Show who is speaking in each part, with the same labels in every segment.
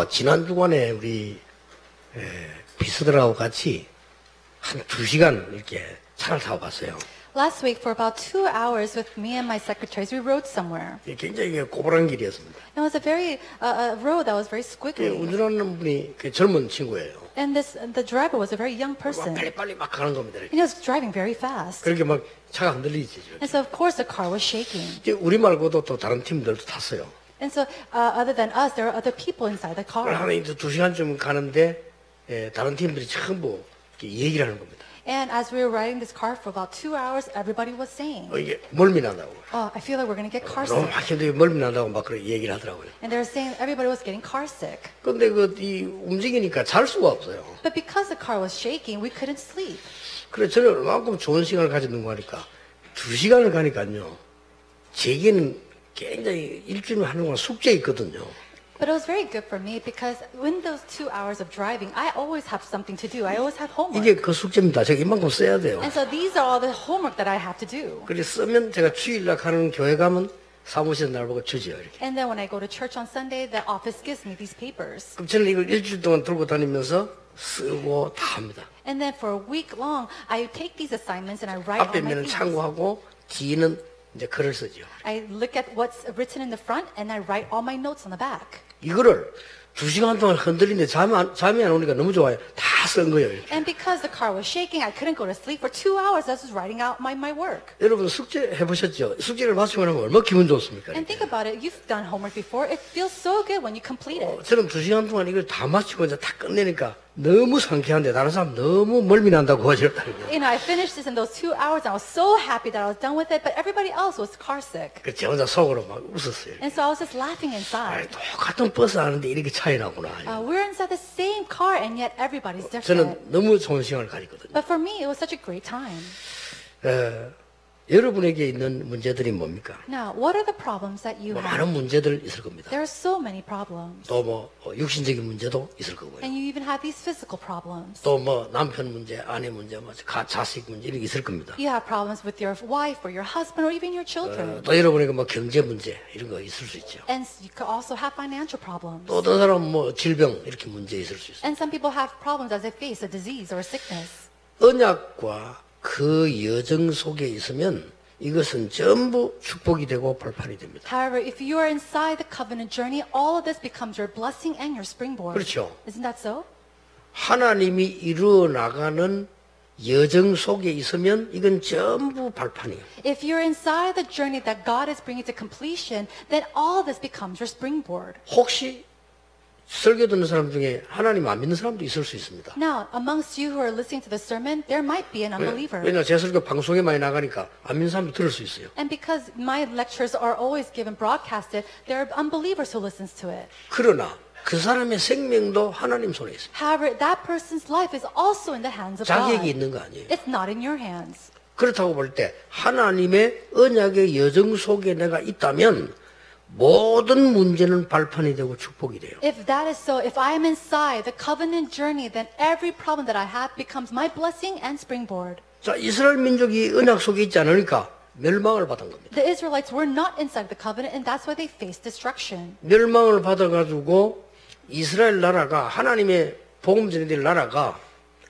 Speaker 1: 지난 주간에 우리 비서들하고 같이 한 2시간 이렇게 차를 타고 갔어요.
Speaker 2: Last week, for about 2 hours with me and my secretaries, we rode somewhere.
Speaker 1: 굉장히 고발한 길이었습니다.
Speaker 2: It was a very a road that was very squiggly.
Speaker 1: 운전하는 분이 젊은 친구예요.
Speaker 2: And the driver was a very young person.
Speaker 1: 빨리 막 가는 겁니다.
Speaker 2: And he was driving very fast.
Speaker 1: 그렇게 막 차가 흔들리지.
Speaker 2: And so, of course, the car was shaking.
Speaker 1: 우리 말고도 또 다른 팀들도 탔어요.
Speaker 2: And so, other than us, there were other people inside the car.
Speaker 1: 한 2시간쯤 가는데 다른 팀들이 전부 얘기를 하는 겁니다.
Speaker 2: And as we were riding this car for about 2 hours, everybody was saying,
Speaker 1: 이게 멀미 난다고.
Speaker 2: I feel like we're going to get car
Speaker 1: 너무
Speaker 2: sick.
Speaker 1: 막 힘들게 멀미 난다고 막 그렇게 얘기를 하더라고요.
Speaker 2: And they were saying everybody was getting car sick.
Speaker 1: 근데 이 움직이니까 잘 수가 없어요.
Speaker 2: But because the car was shaking, we couldn't sleep.
Speaker 1: 그래서 저는 얼마큼 좋은 시간을 가졌는가 하니까 2시간을 가니까요. 제게는 굉장히 일주일에 하는 건 숙제 있거든요.
Speaker 2: But it was very good for me because in those 2 hours of driving, I always have something to do. I always have homework.
Speaker 1: 이게 그 숙제입니다. 제가 이만큼 써야 돼요.
Speaker 2: And so these are all the homework that I have to do.
Speaker 1: 그래서 쓰면 제가 주일날 가는 교회 가면 사무실에서 날 보고 주죠. 이렇게.
Speaker 2: And then when I go to church on Sunday, the office gives me these papers.
Speaker 1: 그럼 저는 이걸 일주일 동안 들고 다니면서 쓰고 다 합니다.
Speaker 2: And then for a week long, I take these assignments and I write
Speaker 1: 앞에
Speaker 2: on my
Speaker 1: 면은
Speaker 2: things.
Speaker 1: 참고하고 뒤는 이제 글을 쓰죠.
Speaker 2: I look at what's written in the front and I write all my notes on the back.
Speaker 1: 이거를 2시간 동안 흔들리는데 잠이 안 오니까 너무 좋아요. 다 쓴 거예요. 이렇게.
Speaker 2: And because the car was shaking, I couldn't go to sleep for 2 hours. I was writing out my work.
Speaker 1: 여러분 숙제 해보셨죠? 숙제를 마치고 나면 얼마나 기분 좋습니까?
Speaker 2: And think about it. You've done homework before. It feels so good when you complete it.
Speaker 1: 저는 2시간 동안 이걸 다 마치고 이제 다 끝내니까 너무 상쾌한데 다른 사람 너무 멀미 난다고 하셨다는 거예요.
Speaker 2: You know, I finished this in those 2 hours. And I was so happy that I was done with it. But everybody else was car sick.
Speaker 1: 그 제 혼자 속으로 막 웃었어요.
Speaker 2: And so I was just laughing
Speaker 1: 아이,
Speaker 2: inside.
Speaker 1: 똑같은 버스 하는데 이렇게 차이 나구나.
Speaker 2: We're inside the same car and yet everybody's different.
Speaker 1: 저는 너무 좋은 시간을 가졌거든요.
Speaker 2: But for me, it was such a great time.
Speaker 1: 여러분에게 있는 문제들이 뭡니까?
Speaker 2: Now, what are the problems that you have?
Speaker 1: 많은 문제들 있을 겁니다.
Speaker 2: There are so many problems.
Speaker 1: 또 육신적인 문제도 있을 거고요.
Speaker 2: And you even have these physical problems.
Speaker 1: 또 남편 문제, 아내 문제, 자식 문제 이런 게 있을 겁니다.
Speaker 2: You have problems with your wife or your husband or even your children.
Speaker 1: 또 여러분에게 경제 문제 이런 거 있을 수 있죠.
Speaker 2: And you could also have financial problems.
Speaker 1: 또 어떤 사람은 질병 이렇게 문제 있을 수 있어요.
Speaker 2: And some people have problems as they face a disease or a sickness.
Speaker 1: 언약과 그 여정 속에 있으면 이것은 전부 축복이 되고 벌판이 됩니다.
Speaker 2: However, if you are inside the covenant journey, all of this becomes your blessing and your springboard.
Speaker 1: 그렇죠.
Speaker 2: Isn't that so?
Speaker 1: 하나님이 이루어 나가는 여정 속에 있으면 이건 전부 발판이에요.
Speaker 2: If you're inside the journey that God is bringing to completion, then all this becomes your springboard.
Speaker 1: 혹시 설교 듣는 사람 중에 하나님 안 믿는 사람도 있을 수 있습니다.
Speaker 2: Now, amongst you who are listening to the sermon, there might be an unbeliever.
Speaker 1: 왜냐하면 제 설교 방송에 많이 나가니까 안 믿는 사람도 들을 수 있어요.
Speaker 2: And because my lectures are always given broadcasted, there are unbelievers who listens to it.
Speaker 1: 그러나 그 사람의 생명도 하나님 손에 있습니다.
Speaker 2: However, that person's life is also in the hands of
Speaker 1: 자격이
Speaker 2: God.
Speaker 1: 있는 거 아니에요.
Speaker 2: It's not in your hands.
Speaker 1: 그렇다고 볼 때 하나님의 언약의 여정 속에 내가 있다면 모든 문제는 발판이 되고 축복이 돼요.
Speaker 2: If that is so, if I am inside the covenant journey, then every problem that I have becomes my blessing and springboard.
Speaker 1: 자, 이스라엘 민족이 언약 속에 있지 않으니까 멸망을 받은 겁니다.
Speaker 2: The Israelites were not inside the covenant, and that's why they faced destruction.
Speaker 1: 멸망을 받아가지고 이스라엘 나라가 하나님의 복음 전해드릴 나라가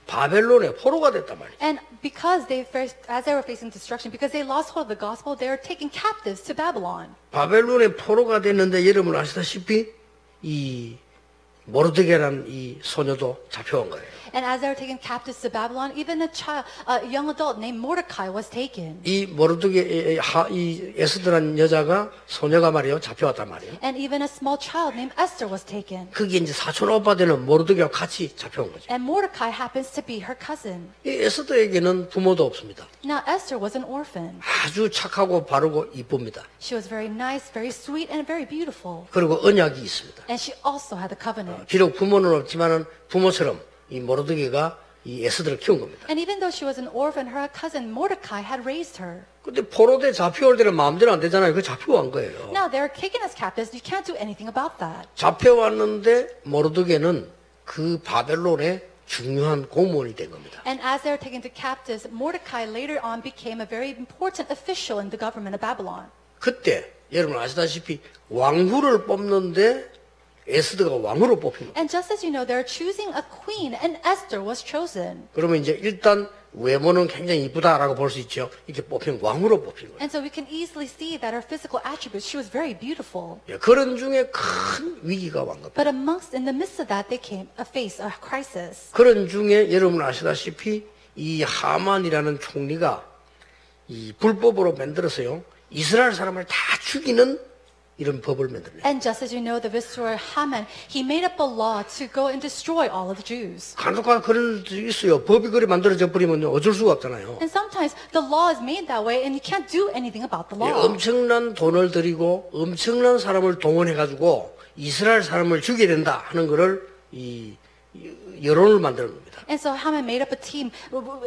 Speaker 1: 바벨론의 포로가 됐단 말이에요.
Speaker 2: And because as they were facing destruction, because they lost hold of the gospel, they were taken captives to Babylon.
Speaker 1: 바벨론의 포로가 됐는데 여러분 아시다시피 이 모르드게라는 이 소녀도 잡혀온 거예요.
Speaker 2: And as they were taken captives to Babylon, even a young adult named Mordecai was taken.
Speaker 1: 이 모르드게 이 에스더라는 여자가 소녀가 말이에요 잡혀왔단 말이에요.
Speaker 2: And even a small child named Esther was taken.
Speaker 1: 그게 이제 사촌 오빠 되는 모르드게와 같이 잡혀온 거죠.
Speaker 2: And Mordecai happens to be her cousin.
Speaker 1: 이 에스더에게는 부모도 없습니다.
Speaker 2: Now Esther was an orphan.
Speaker 1: 아주 착하고 바르고 이쁩니다.
Speaker 2: She was very nice, very sweet, and very beautiful.
Speaker 1: 그리고 언약이 있습니다.
Speaker 2: And she also had the covenant.
Speaker 1: 비록 부모는 없지만은 부모처럼 이 모르드게가 이 에스더를 키운 겁니다.
Speaker 2: And even though she was an orphan, her cousin Mordecai had raised her.
Speaker 1: 근데 포로대 잡혀올 때는 마음대로 안 되잖아요. 그 잡혀온 거예요.
Speaker 2: Now they're taken as captives. You can't do anything about that.
Speaker 1: 잡혀왔는데 모르드게는 그 바벨론의 중요한 고문이 된 겁니다.
Speaker 2: And as they were taken to captives, Mordecai later on became a very important official in the government of Babylon.
Speaker 1: 그때 여러분 아시다시피 왕후를 뽑는데 에스더가 왕으로 뽑힌 겁니다.
Speaker 2: And just as you know, they're choosing a queen, and Esther was chosen.
Speaker 1: 그러면 이제 일단 외모는 굉장히 이쁘다라고 볼 수 있죠. 이렇게 뽑힌 왕으로 뽑힌 거예요.
Speaker 2: And so we can easily see that her physical attributes, she was very beautiful.
Speaker 1: 예, 그런 중에 큰 위기가 왔 겁니다.
Speaker 2: But in the midst of that, they came a crisis.
Speaker 1: 그런 중에 여러분 아시다시피 이 하만이라는 총리가 이 불법으로 만들어서요 이스라엘 사람을 다 죽이는 이런 법을 만들어요.
Speaker 2: And just as you know, the viceroy Haman, he made up a law to go and destroy all of the Jews.
Speaker 1: 간혹가다 그런 게 있어요. 법이 그리 만들어져 버리면 어쩔 수가 없잖아요.
Speaker 2: And sometimes the law is made that way, and you can't do anything about the
Speaker 1: 예,
Speaker 2: law.
Speaker 1: 엄청난 돈을 들이고 엄청난 사람을 동원해가지고 이스라엘 사람을 죽여야 된다 하는 거를 이 여론을 만드는 겁니다.
Speaker 2: And so Haman made up a team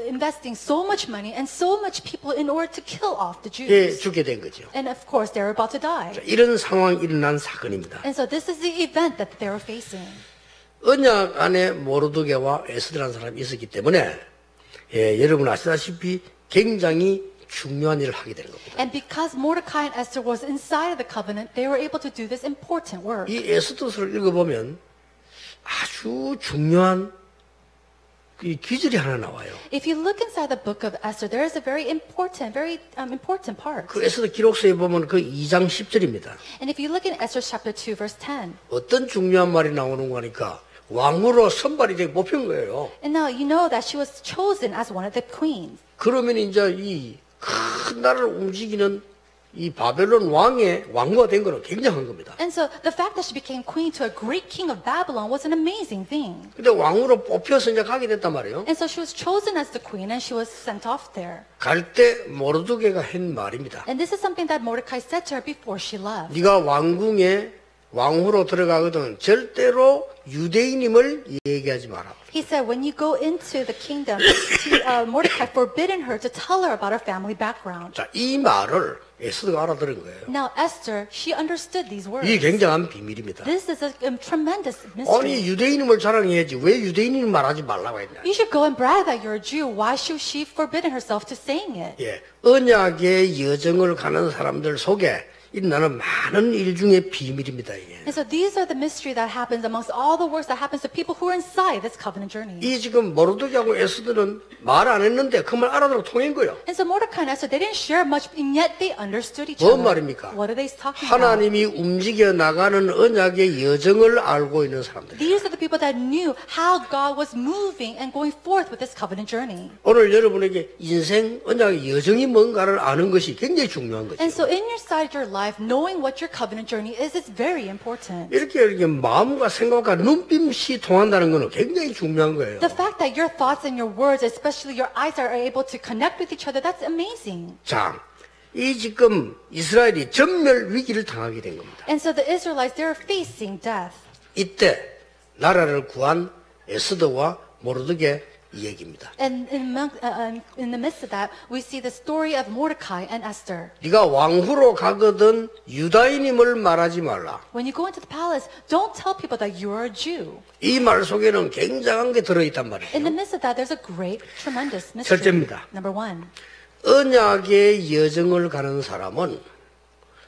Speaker 2: investing so much money and so much people in order to kill off the Jews.
Speaker 1: 예, 죽게 된 거죠.
Speaker 2: And of course, they were about to die.
Speaker 1: 자, 이런 상황이 일어난 사건입니다.
Speaker 2: And so this is the event that they were facing.
Speaker 1: 언약 안에 모르드게와 에스더라는 사람이 있었기 때문에 예, 여러분 아시다시피 굉장히 중요한 일을 하게 되는 겁니다.
Speaker 2: And because Mordecai and Esther was inside of the covenant, they were able to do this important work.
Speaker 1: 이 에스더서를 읽어보면 아주 중요한 이 기절이 하나 나와요.
Speaker 2: If you look inside the book of Esther, there is a very important part.
Speaker 1: 그 에스더 기록서에 보면 그 2장 10절입니다.
Speaker 2: And if you look in Esther chapter 2, verse 10,
Speaker 1: 어떤 중요한 말이 나오는 거니까 왕으로 선발이 되게 뽑힌 거예요.
Speaker 2: and now you know that she was chosen as one of the queens.
Speaker 1: 그러면 이제 이 큰 나라를 움직이는 이 바벨론 왕의 왕후가 된 거는 굉장한 겁니다.
Speaker 2: And so the fact that she became queen to a great king of Babylon was an amazing thing.
Speaker 1: 근데 왕으로 뽑혀서 이제 가게 됐단 말이에요.
Speaker 2: And so she was chosen as the queen and she was sent off there.
Speaker 1: 갈 때 모르드게가 한 말입니다.
Speaker 2: And this is something that Mordecai said to her before she left.
Speaker 1: 네가 왕궁에 왕후로 들어가거든 절대로 유대인임을 얘기하지 마라.
Speaker 2: He said, when you go into the kingdom, Mordecai forbidden her to tell her about her family background.
Speaker 1: 자, 이 말을 에스더가 알아들은 거예요.
Speaker 2: Now Esther, she understood these words.
Speaker 1: 이게 굉장한 비밀입니다.
Speaker 2: This is a tremendous
Speaker 1: 아니
Speaker 2: mystery.
Speaker 1: 유대인임을 자랑해야지 왜 유대인임 말하지 말라고 했냐.
Speaker 2: You should go and brag that you're a Jew. Why should she forbidden herself to saying it?
Speaker 1: 예, 언약의 여정을 가는 사람들 속에 일어나는 많은 일 중에 비밀입니다. 이게.
Speaker 2: And so these are the mystery that happens amongst all the works that happens to people who are inside this covenant journey.
Speaker 1: 이 지금 모르드게하고 에스더는 말 안 했는데 그 말 알아들어 통한 거예요.
Speaker 2: And so Mordecai and Esther, they didn't share much, and yet they understood each
Speaker 1: 뭔
Speaker 2: other.
Speaker 1: 말입니까?
Speaker 2: What are they talking about?
Speaker 1: 하나님이 움직여 나가는 언약의 여정을 알고 있는 사람들.
Speaker 2: These are the people that knew how God was moving and going forth with this covenant journey.
Speaker 1: 오늘 여러분에게 인생 언약의 여정이 뭔가를 아는 것이 굉장히 중요한 거죠.
Speaker 2: And so inside your life, knowing what your covenant journey is very important.
Speaker 1: 이렇게 마음과 생각과 눈빛이 통한다는 것은 굉장히 중요한 거예요.
Speaker 2: The fact that your thoughts and your words, especially your eyes, are able to connect with each other, that's amazing.
Speaker 1: 자, 이 지금 이스라엘이 전멸 위기를 당하게 된 겁니다.
Speaker 2: And so the Israelites, they're facing death.
Speaker 1: 이때 나라를 구한 에스더와 모르드게 이야기입니다.
Speaker 2: And in the midst of that, we see the story of Mordecai and Esther.
Speaker 1: 네가 왕후로 가거든 유다인임을 말하지 말라.
Speaker 2: When you go into the palace, don't tell people that you are a Jew.
Speaker 1: 이 말 속에는 굉장한 게 들어있단
Speaker 2: In the
Speaker 1: 말이에요.
Speaker 2: midst of that, there's a great, tremendous mystery.
Speaker 1: 첫째입니다.
Speaker 2: Number one,
Speaker 1: 언약의 여정을 가는 사람은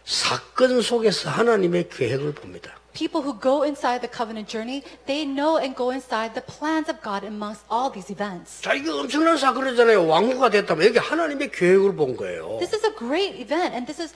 Speaker 1: 사건 속에서 하나님의 계획을 봅니다.
Speaker 2: people who go inside the covenant journey, they know and go inside the plans of God amongst all these events.
Speaker 1: 자, 이게 엄청난 사건이잖아요. 왕후가 됐다면 여기 하나님의 계획을 본 거예요.
Speaker 2: This is a great event, and this is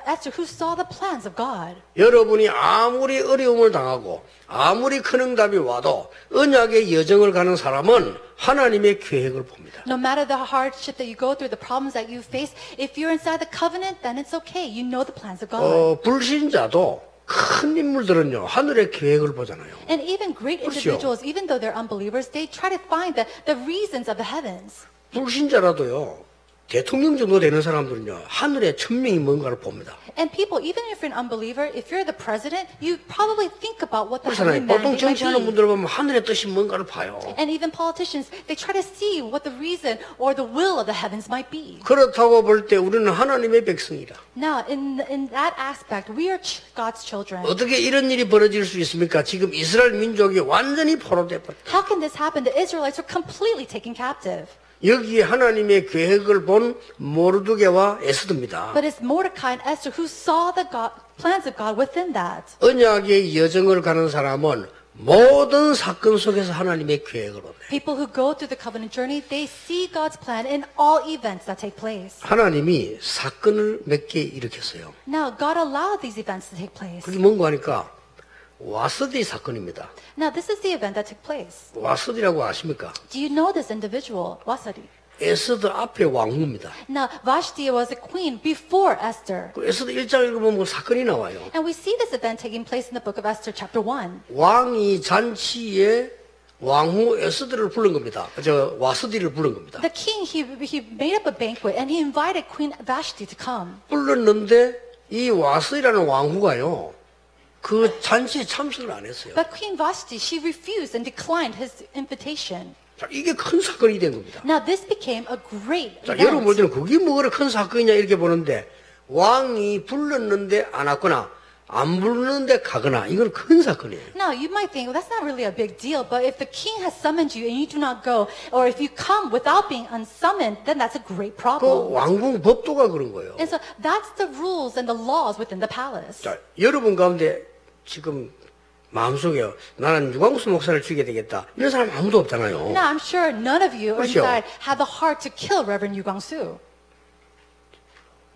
Speaker 2: Esther who saw the plans of God.
Speaker 1: 여러분이 아무리 어려움을 당하고 아무리 큰 응답이 와도 언약의 여정을 가는 사람은 하나님의 계획을 봅니다.
Speaker 2: No matter the hardship that you go through, the problems that you face, if you're inside the covenant, then it's okay. You know the plans of God.
Speaker 1: 불신자도 큰 인물들은요 하늘의 계획을 보잖아요.
Speaker 2: And even great
Speaker 1: 그렇죠.
Speaker 2: individuals, even though they're unbelievers, they try to find the reasons of the heavens.
Speaker 1: 불신자라도요 대통령 정도 되는 사람들은요 하늘에 천명이 뭔가를 봅니다.
Speaker 2: And people, even if you're an unbeliever, if you're the president, you probably think about what the
Speaker 1: 그렇잖아요.
Speaker 2: heavenly
Speaker 1: 보통
Speaker 2: mandate might
Speaker 1: 정치하는
Speaker 2: be.
Speaker 1: 분들 보면 하늘의 뜻이 뭔가를 봐요.
Speaker 2: And even politicians, they try to see what the reason or the will of the heavens might be.
Speaker 1: 그렇다고 볼 때 우리는 하나님의 백성이라.
Speaker 2: Now, in that aspect, we are God's children.
Speaker 1: 어떻게 이런 일이 벌어질 수 있습니까? 지금 이스라엘 민족이 완전히 포로돼 버렸다.
Speaker 2: How can this happen? The Israelites are completely taken captive.
Speaker 1: 여기에 하나님의 계획을 본 모르드게와 에스더입니다.
Speaker 2: But it's Mordecai and Esther who saw the plans of God within that.
Speaker 1: 언약의 여정을 가는 사람은 모든 사건 속에서 하나님의 계획을 봅니다.
Speaker 2: People who go through the covenant journey, they see God's plan in all events that take place.
Speaker 1: 하나님이 사건을 몇 개 일으켰어요.
Speaker 2: Now, God allowed these events to take place.
Speaker 1: 그게 뭔가 하니까 와스디 사건입니다.
Speaker 2: Now, this is the event that took place.
Speaker 1: 와스디라고 아십니까?
Speaker 2: Do you know this individual, Wasadi?
Speaker 1: 에스더 앞에 왕후입니다.
Speaker 2: Now, Vashti was a queen before Esther.
Speaker 1: 그 에스더 1장 읽어보면 사건이 나와요.
Speaker 2: And we see this event taking place in the book of Esther, chapter 1.
Speaker 1: 왕이 잔치에 왕후 에스더를 부른 겁니다. 저 와스디를 부른 겁니다.
Speaker 2: The king, he made up a banquet and he invited Queen Vashti to come.
Speaker 1: 불렀는데 이 와스디라는 왕후가요. 그 잔치에 참석을 안 했어요.
Speaker 2: But Queen Vashti, she refused and declined his invitation.
Speaker 1: 자, 이게 큰 사건이 된 겁니다.
Speaker 2: Now this became a great
Speaker 1: 자, 여러분 볼
Speaker 2: event.
Speaker 1: 때는 그게 뭐가 큰 사건이냐 이렇게 보는데 왕이 불렀는데 안 왔거나 안 부르는데 가거나 이건 큰 사건이에요.
Speaker 2: Now you might think, well, that's not really a big deal, but if the king has summoned you and you do not go, or if you come without being unsummoned, then that's a great
Speaker 1: 그
Speaker 2: problem.
Speaker 1: 왕궁 법도가 그런 거예요.
Speaker 2: And so that's the rules and the laws within the palace.
Speaker 1: 자, 여러분 가운데 지금 마음속에 나는 유광수 목사를 죽여야 되겠다 이런 사람 아무도 없잖아요.
Speaker 2: Now I'm sure none of you
Speaker 1: 그렇죠.
Speaker 2: inside have the heart to kill Reverend Yu Gwang-soo,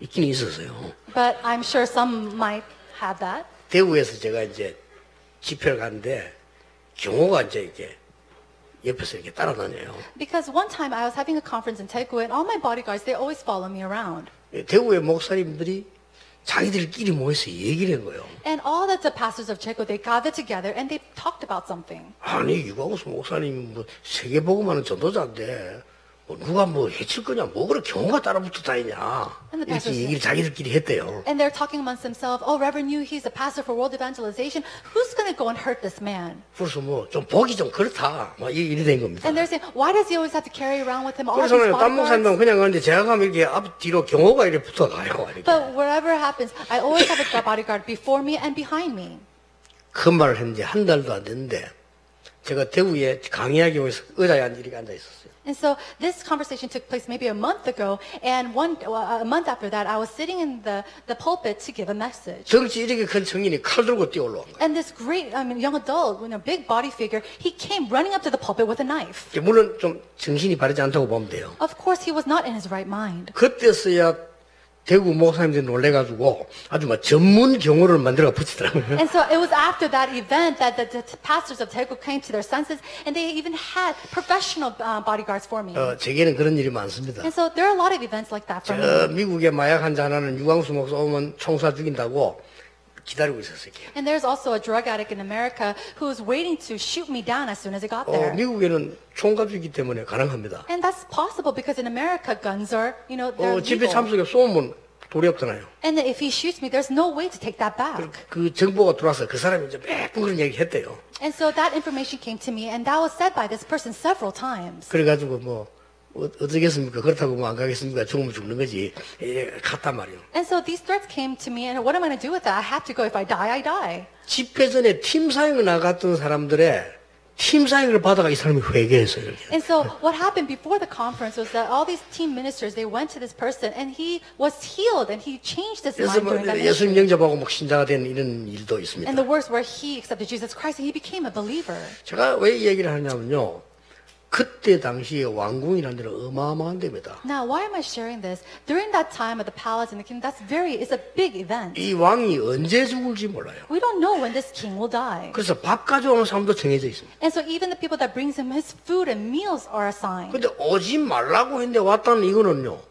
Speaker 1: 있긴 있었어요.
Speaker 2: but I'm sure some might have that.
Speaker 1: 대구에서 제가 이제 집회를 갔는데 경호가 이제 이렇게 옆에서 이렇게 따라다녀요.
Speaker 2: Because one time I was having a conference in Daegu and all my bodyguards, they always follow me around.
Speaker 1: 대구의 목사님들이 자기들끼리 모여서 얘기를 한 거예요.
Speaker 2: And all the pastors of Daegu, they gathered together and they talked about something.
Speaker 1: 아니 유광수 목사님이 뭐 세계복음하는 전도자인데 뭐 누가 뭐 해칠 거냐 뭐 그래 경호가 따라붙어 다니냐 이렇게 얘기를 자기들끼리 했대요.
Speaker 2: And they're talking amongst themselves, oh, Reverend Yu, he's a pastor for world evangelization. Who's going to go and hurt this man?
Speaker 1: 그래서 뭐 좀 보기 좀 그렇다 막 이래 된 겁니다.
Speaker 2: And they're saying, why does he always have to carry around with him all these
Speaker 1: 그래서 딴 목사님은
Speaker 2: bodyguards?
Speaker 1: 그냥 가는데 제가 가면 이렇게 앞 뒤로 경호가 이렇게 붙어가요. 이렇게.
Speaker 2: But wherever happens, I always have a bodyguard before me and behind me.
Speaker 1: 그 말을 했는데 한 달도 안 됐는데 제가 대구에 강의하기 위해서 의자에 이렇게 앉아 있었어요.
Speaker 2: And so this conversation took place maybe a month ago, and a month after that, I was sitting in the pulpit to give a message.
Speaker 1: 덩치 이렇게 큰 청년이 칼 들고 뛰어 올라온 거예요.
Speaker 2: And this great, young adult, big body figure, he came running up to the pulpit with a knife.
Speaker 1: 물론 좀 정신이 바르지 않다고 보면 돼요.
Speaker 2: Of course, he was not in his right mind.
Speaker 1: 그때서야 대구 목사님들이 놀래가지고 아주 막 전문 경호를 만들어 붙이더라고요.
Speaker 2: And so it was after that event that the pastors of Daegu came to their senses, and they even had professional bodyguards for me.
Speaker 1: 제게는 그런 일이 많습니다.
Speaker 2: And so there are a lot of events like that for me.
Speaker 1: 미국의 마약 환자 하나는 유광수 목사 오면 총사 죽인다고 기다리고 있었어요.
Speaker 2: And there's also a drug addict in America who was waiting to shoot me down as soon as he got there.
Speaker 1: 미국에는 총가주기 때문에 가능합니다.
Speaker 2: And that's possible because in America, guns are, they're
Speaker 1: 집회
Speaker 2: legal.
Speaker 1: 참석에 쏘면 돌이 없잖아요.
Speaker 2: And if he shoots me, there's no way to take that back.
Speaker 1: 그 정보가 들어와서 그 사람이 이제 매번 그런 얘기 했대요.
Speaker 2: And so that information came to me, and that was said by this person several times.
Speaker 1: 그래가지고 뭐 어쩌겠습니까? 그렇다고 뭐 안 가겠습니까? 죽으면 죽는 거지. 갔단 말이에요.
Speaker 2: And so these threats came to me, and what am I going to do with that? I have to go. If I die, I die.
Speaker 1: 집회 전에 팀 사역을 나갔던 사람들의 팀 사역을 받아가 이 사람이 회개했어요. 이렇게.
Speaker 2: And so what happened before the conference was that all these team ministers, they went to this person, and he was healed, and he changed his
Speaker 1: 그래서
Speaker 2: mind
Speaker 1: 뭐
Speaker 2: during that
Speaker 1: 예수님
Speaker 2: ministry.
Speaker 1: 영접하고 뭐 신자가 된 이런 일도 있습니다.
Speaker 2: And the words where he accepted Jesus Christ, and he became a believer.
Speaker 1: 제가 왜 이 얘기를 하냐면요. 그때 당시에 왕궁이라는 데는 어마어마한 데입니다.
Speaker 2: Now, why am I sharing this? During that time of the palace and the kingdom, it's a big event.
Speaker 1: 이 왕이 언제 죽을지 몰라요.
Speaker 2: We don't know when this king will die.
Speaker 1: 그래서 밥 가져오는 사람도 정해져 있습니다.
Speaker 2: And so even the people that brings him his food and meals are assigned.
Speaker 1: 근데 오지 말라고 했는데 왔다는 이거는요.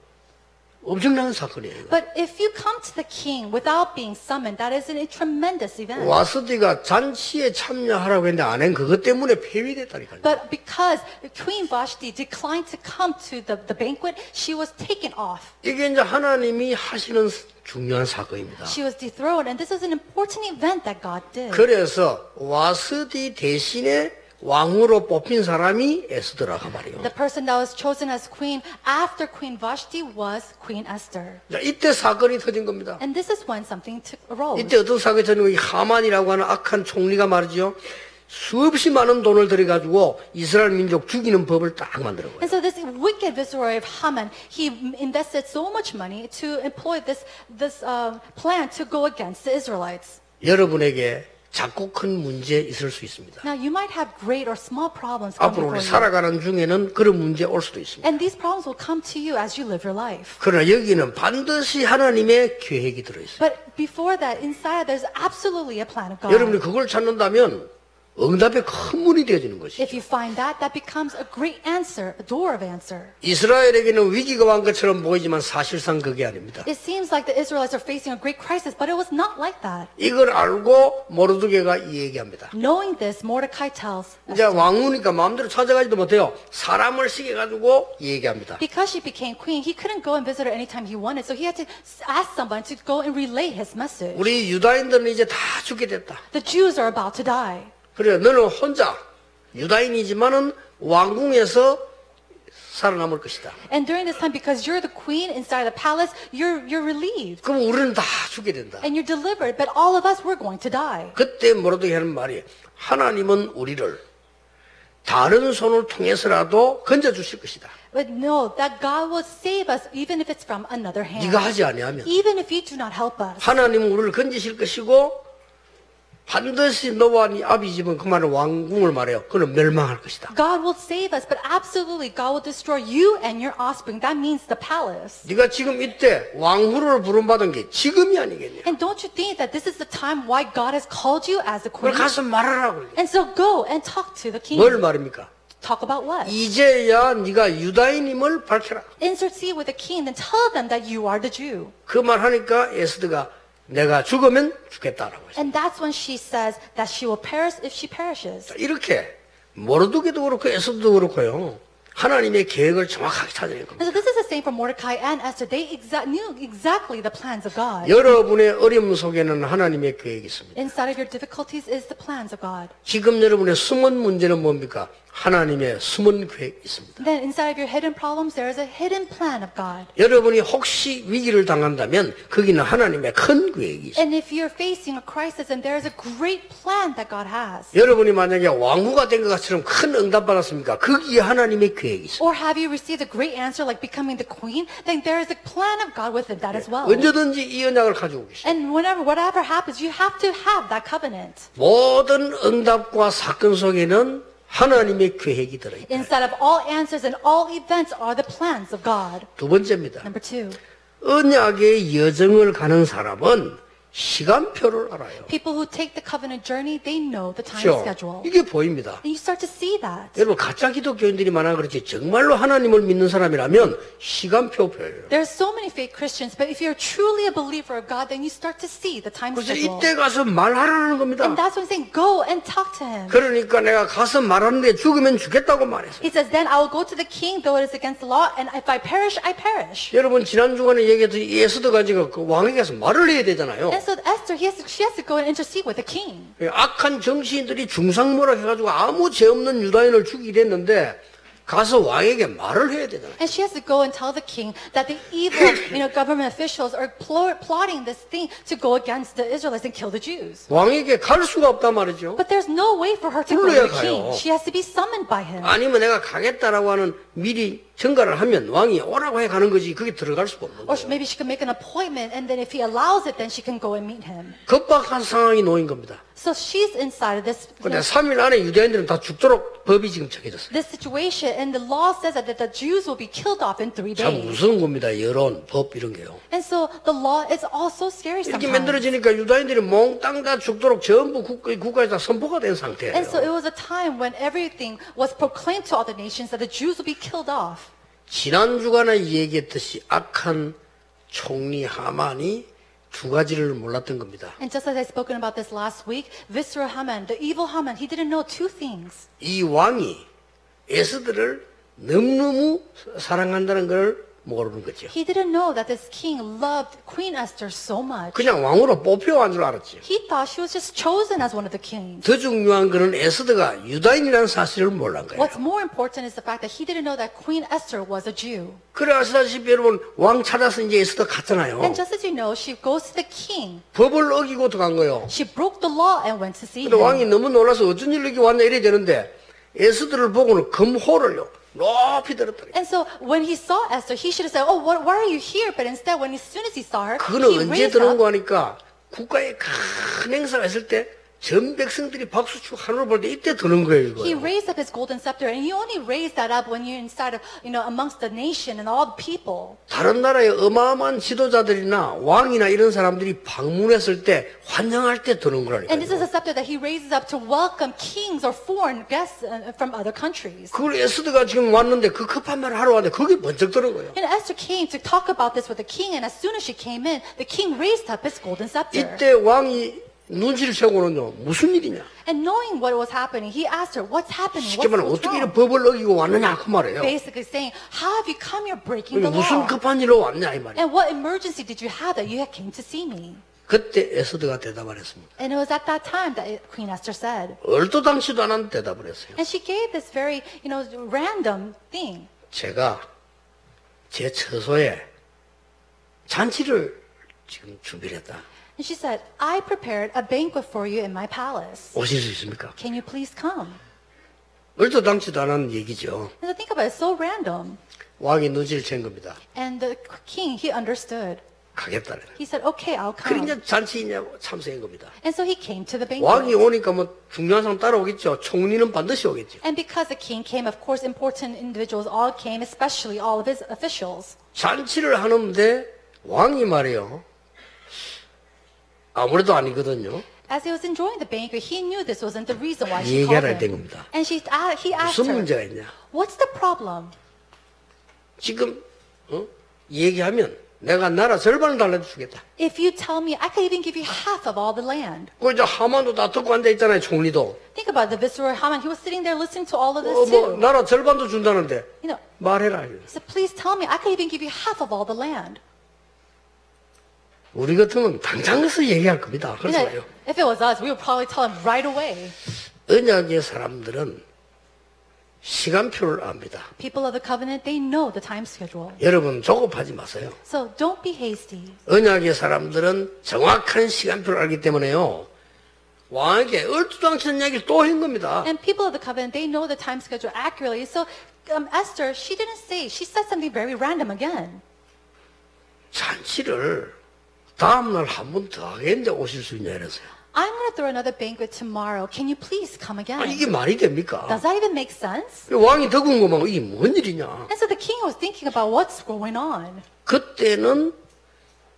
Speaker 1: 엄청난 사건이에요.
Speaker 2: But if you come to the king without being summoned, that is a tremendous event.
Speaker 1: 와스디가 잔치에 참여하라고 했는데 안 한 그것 때문에 폐위됐다니까요.
Speaker 2: But because Queen Vashti declined to come to the banquet, she was taken off.
Speaker 1: 이게 이제 하나님이 하시는 중요한 사건입니다.
Speaker 2: She was dethroned, and this is an important event that God did.
Speaker 1: 그래서 와스디 대신에 왕으로 뽑힌 사람이 에스더라고 말이에요.
Speaker 2: The person that was chosen as queen after Queen Vashti was Queen Esther.
Speaker 1: 자, 이때 사건이 터진 겁니다.
Speaker 2: And this is when something arose.
Speaker 1: 이때 어떤 사건이 터진 거예요? 하만이라고 하는 악한 총리가 말이죠. 수없이 많은 돈을 들여가지고 이스라엘 민족 죽이는 법을 딱 만들어 거예요.
Speaker 2: And so this wicked viceroy of Haman, he invested so much money to employ this plan to go against the Israelites.
Speaker 1: 여러분에게 작고 큰 문제 있을 수 있습니다.
Speaker 2: Now you might have great or small problems come
Speaker 1: 앞으로 우리
Speaker 2: before you.
Speaker 1: 살아가는 중에는 그런 문제 올 수도 있습니다.
Speaker 2: And these problems will come to you as you live your life.
Speaker 1: 그러나 여기는 반드시 하나님의 계획이 들어있어요.
Speaker 2: But before that, inside there's absolutely a plan of God.
Speaker 1: 여러분이 그걸 찾는다면 응답의 큰 문이 되어지는 것이죠.
Speaker 2: If you find that, that becomes a great answer, a door of answer.
Speaker 1: 이스라엘에게는 위기가 온 것처럼 보이지만 사실상 그게 아닙니다.
Speaker 2: It seems like the Israelites are facing a great crisis, but it was not like that.
Speaker 1: 이걸 알고 모르드게가 이 얘기합니다.
Speaker 2: Knowing this, Mordecai tells
Speaker 1: 이제 왕후니까 마음대로 찾아가지도 못해요. 사람을 시켜가지고 얘기합니다.
Speaker 2: because she became queen, he couldn't go and visit her anytime he wanted, so he had to ask someone to go and relay his message.
Speaker 1: 우리 유다인들은 이제 다 죽게 됐다.
Speaker 2: The Jews are about to die.
Speaker 1: 그래 너는 혼자 유다인이지만은 왕궁에서 살아남을 것이다.
Speaker 2: And during this time, because you're the queen inside the palace, you're relieved.
Speaker 1: 그럼 우리는 다 죽게 된다.
Speaker 2: And you're delivered, but all of us, we're going to die.
Speaker 1: 그때 모르드게 하는 말이 하나님은 우리를 다른 손을 통해서라도 건져주실 것이다.
Speaker 2: But no, that God will save us even if it's from another hand.
Speaker 1: 네가 하지 아니하면
Speaker 2: Even if you do not help us.
Speaker 1: 하나님은 우리를 건지실 것이고 반드시 너와 네 아비 집은 그 말은 왕궁을 말해요. 그는 멸망할 것이다.
Speaker 2: God will save us, but absolutely God will destroy you and your offspring. That means the palace.
Speaker 1: 네가 지금 이때 왕후를 부름받은 게 지금이 아니겠냐.
Speaker 2: And don't you think that this is the time why God has called you as a
Speaker 1: 그걸
Speaker 2: queen?
Speaker 1: 가서 말하라고.
Speaker 2: And so go and talk to the king.
Speaker 1: 뭘 말입니까?
Speaker 2: Talk about what?
Speaker 1: 이제야 네가 유다인임을 밝혀라.
Speaker 2: Intercede with the king and tell them that you are the Jew.
Speaker 1: 그 말 하니까 에스더가 내가 죽으면 죽겠다라고 했어요.
Speaker 2: And that's when she says that she will perish if she perishes.
Speaker 1: 이렇게 모르드게도 그렇고 에스더도 그렇고요. 하나님의 계획을 정확하게 찾아낸 겁니다.
Speaker 2: And so this is the same for Mordecai and Esther. They knew exactly the plans of God.
Speaker 1: 여러분의 어려움 속에는 하나님의 계획이 있습니다.
Speaker 2: Inside of your difficulties is the plans of God.
Speaker 1: 지금 여러분의 숨은 문제는 뭡니까? 하나님의 숨은 계획이 있습니다.
Speaker 2: Then inside of your hidden problems, there is a hidden plan of God.
Speaker 1: 여러분이 혹시 위기를 당한다면 거기는 하나님의 큰 계획이 있습니다.
Speaker 2: And if you're facing a crisis, and there is a great plan that God has.
Speaker 1: 여러분이 만약에 왕후가 된 것처럼 큰 응답 받았습니까? 거기에 하나님의 계획이 있습니다.
Speaker 2: Or have you received a great answer like becoming the queen? Then there is a plan of God with that as well.
Speaker 1: 언제든지 이 언약을 가지고 계십니다.
Speaker 2: And whatever happens, you have to have that covenant.
Speaker 1: 모든 응답과 사건 속에는 하나님의 계획이 들어있다.
Speaker 2: Inside of all answers and all events are the plans of God.
Speaker 1: 두 번째입니다.
Speaker 2: Number two,
Speaker 1: 언약의 여정을 가는 사람은 시간표를 알아요.
Speaker 2: people who take the covenant journey, they know the time
Speaker 1: 그렇죠?
Speaker 2: schedule.
Speaker 1: 이게 보입니다.
Speaker 2: And you start to see that.
Speaker 1: 여러분 가짜 기독교인들이 많아 그렇지 정말로 하나님을 믿는 사람이라면 시간표 보여요.
Speaker 2: There's so many fake Christians, but if you're truly a believer of God, then you start to see the time
Speaker 1: 그래서
Speaker 2: schedule.
Speaker 1: 이때 가서 말하라는 겁니다.
Speaker 2: And that's when I'm saying, go and talk to him.
Speaker 1: 그러니까 내가 가서 말하는데 죽으면 죽겠다고 말했어요.
Speaker 2: He says, then I will go to the king, though it is against the law, and if I perish, I perish.
Speaker 1: 여러분 지난 주간에 얘기했듯이 에스더가 지금 그 왕에게 가서 말을 해야 되잖아요.
Speaker 2: And so Esther, she has to go and intercede with the king.
Speaker 1: 악한 정치인들이 중상모략 해가지고 아무 죄 없는 유다인을 죽이려 했는데 가서 왕에게 말을 해야 되잖아요.
Speaker 2: And she has to go and tell the king that the evil, government officials are plotting this thing to go against the Israelites and kill the Jews.
Speaker 1: 왕에게 갈 수가 없단 말이죠.
Speaker 2: But there's no way for her to go to
Speaker 1: 불러야
Speaker 2: the king.
Speaker 1: 가요.
Speaker 2: She has to be summoned by him.
Speaker 1: 아니면 내가 가겠다라고 하는 미리 전가를 하면 왕이 오라고 해 가는 거지 그게 들어갈 수가 없는
Speaker 2: Or
Speaker 1: 거예요.
Speaker 2: maybe she can make an appointment, and then if he allows it, then she can go and meet him.
Speaker 1: 급박한 상황이 놓인 겁니다.
Speaker 2: So she's inside of this.
Speaker 1: 근데 3일 안에 유대인들은 다 죽도록 법이 지금 정해졌어요.
Speaker 2: This situation, and the law says that the Jews will be killed off in 3
Speaker 1: 참
Speaker 2: days.
Speaker 1: 무서운 겁니다. 여론, 법 이런 게요.
Speaker 2: And so the law is also scary
Speaker 1: 이렇게
Speaker 2: sometimes.
Speaker 1: 만들어지니까 유다인들이 몽땅 다 죽도록 전부 국가에 다 선포가 된 상태예요.
Speaker 2: And so it was a time when everything was proclaimed to all the nations that the Jews would be killed off.
Speaker 1: 지난 주간에 얘기했듯이 악한 총리 하만이 두 가지를 몰랐던 겁니다.
Speaker 2: And just as I spoken about this last week, Viceroy Haman, the evil Haman, he didn't know 2 things.
Speaker 1: 이 왕이 에스더를 너무너무 사랑한다는 걸 모르는 거죠.
Speaker 2: He didn't know that this king loved Queen Esther so much.
Speaker 1: 그냥 왕으로 뽑혀간 줄 알았지.
Speaker 2: He thought she was just chosen as one of the kings.
Speaker 1: 더 중요한 거는 에스더가 유다인이라는 사실을 몰란 거예요.
Speaker 2: What's more important is the fact that he didn't know that Queen Esther was a Jew.
Speaker 1: 그래 아시다시피 여러분 왕 찾아서 이제 에스더 갔잖아요.
Speaker 2: And just as you know, she goes to the king.
Speaker 1: 법을 어기고 들어간 거예요.
Speaker 2: She broke the law and went to see
Speaker 1: 근데
Speaker 2: him.
Speaker 1: 왕이 너무 놀라서 어쩐 일로 이렇게 왔냐 이래야 되는데 에스더를 보고는 금호를요 높이 들었다.
Speaker 2: And so when he saw Esther, he should have said, "Oh, why are you here?" But instead, as soon as he saw her,
Speaker 1: 그거는
Speaker 2: he
Speaker 1: 언제
Speaker 2: raised
Speaker 1: 들은
Speaker 2: up.
Speaker 1: 거 하니까 국가에 큰 행사가 있을 때 전 백성들이 박수 치고 하늘을 볼 때 이때 드는 거예요.
Speaker 2: He
Speaker 1: 이거요.
Speaker 2: raised up his golden scepter, and he only raised that up when you're inside of, amongst the nation and all the people.
Speaker 1: 다른 나라의 어마어마한 지도자들이나 왕이나 이런 사람들이 방문했을 때 환영할 때 드는
Speaker 2: And this is
Speaker 1: 거라니까요.
Speaker 2: a scepter that he raises up to welcome kings or foreign guests from other countries.
Speaker 1: 그걸 에스더가 지금 왔는데 그 급한 말을 하러 왔는데 그게 번쩍 드는 거예요.
Speaker 2: And Esther came to talk about this with the king, and as soon as she came in, the king raised up his golden scepter.
Speaker 1: 이때 왕이 눈치를 채고는요 무슨 일이냐.
Speaker 2: And knowing what was happening, he asked her, "What's happening?
Speaker 1: 쉽게 말하면
Speaker 2: What's
Speaker 1: 어떻게 이런
Speaker 2: wrong?"
Speaker 1: 법을 어기고 왔느냐 그 말이에요.
Speaker 2: Basically saying, "How have you come here breaking the
Speaker 1: 무슨
Speaker 2: law?
Speaker 1: 급한 일로 왔냐 이 말이에요.
Speaker 2: And what emergency did you have that you came to see me?"
Speaker 1: 그때 에스더가 대답을 했습니다.
Speaker 2: And it was at that time that Queen Esther said,
Speaker 1: 얼토당치도 않은 대답을 했어요.
Speaker 2: and she gave this very, random thing.
Speaker 1: 제가 제 처소에 잔치를 지금 준비를 했다.
Speaker 2: And she said, "I prepared a banquet for you in my palace.
Speaker 1: 오실 수 있습니까?
Speaker 2: Can you please come?"
Speaker 1: 얼토당치도 않은 얘기죠.
Speaker 2: And so think about it, it's so random.
Speaker 1: 왕이 눈치를 챈 겁니다.
Speaker 2: And the king, he understood.
Speaker 1: 가겠다는.
Speaker 2: He said, "Okay, I'll
Speaker 1: 그래
Speaker 2: come."
Speaker 1: 이제 잔치냐고 참석한 겁니다.
Speaker 2: And so he came to the
Speaker 1: 왕이
Speaker 2: banquet.
Speaker 1: 오니까 뭐 중요한 사람 따라오겠죠. 총리는 반드시 오겠죠.
Speaker 2: And because the king came, of course, important individuals all came, especially all of his officials.
Speaker 1: 잔치를 하는데 왕이 말이요. 아무래도 아니거든요.
Speaker 2: As he was enjoying the banquet, he knew this wasn't the reason why
Speaker 1: 이
Speaker 2: she
Speaker 1: 얘기를 할
Speaker 2: called
Speaker 1: 된
Speaker 2: him.
Speaker 1: 겁니다.
Speaker 2: And he asked
Speaker 1: 무슨
Speaker 2: her,
Speaker 1: 문제가 있냐?
Speaker 2: "What's the problem?
Speaker 1: 지금 얘기하면 내가 나라 절반을 달라주겠다.
Speaker 2: If you tell me, I could even give you half of all the land."
Speaker 1: 그 이제 하만도 다 듣고 앉아 있잖아요, 총리도.
Speaker 2: Think about the viceroy Haman. He was sitting there listening to all of this
Speaker 1: 뭐
Speaker 2: too.
Speaker 1: 나라 절반도 준다는데
Speaker 2: You know,
Speaker 1: 말해라.
Speaker 2: he said, "Please tell me, I could even give you half of all the land."
Speaker 1: 우리 같으면 당장 가서 얘기할 겁니다. 그래서
Speaker 2: You know, if it was us, we would probably tell him right away.
Speaker 1: 언약의 사람들은 시간표를 압니다.
Speaker 2: People of the covenant, they know the time schedule.
Speaker 1: 여러분 조급하지 마세요.
Speaker 2: So don't be hasty.
Speaker 1: 언약의 사람들은 정확한 시간표를 알기 때문에요. 왕에게 얼토당치는 이야기를 또 한 겁니다.
Speaker 2: And people of the covenant, they know the time schedule accurately. So Esther, she didn't say, she said something very random again.
Speaker 1: 잔치를 다음날 한 번 더 하겠는데 오실 수 있냐 이랬어요.
Speaker 2: I'm going to throw another banquet tomorrow. Can you please come again?
Speaker 1: 이게 말이 됩니까?
Speaker 2: Does that even make sense?
Speaker 1: 왕이 더 궁금하고 이게 뭔 일이냐.
Speaker 2: And so the king was thinking about what's going on.
Speaker 1: 그때는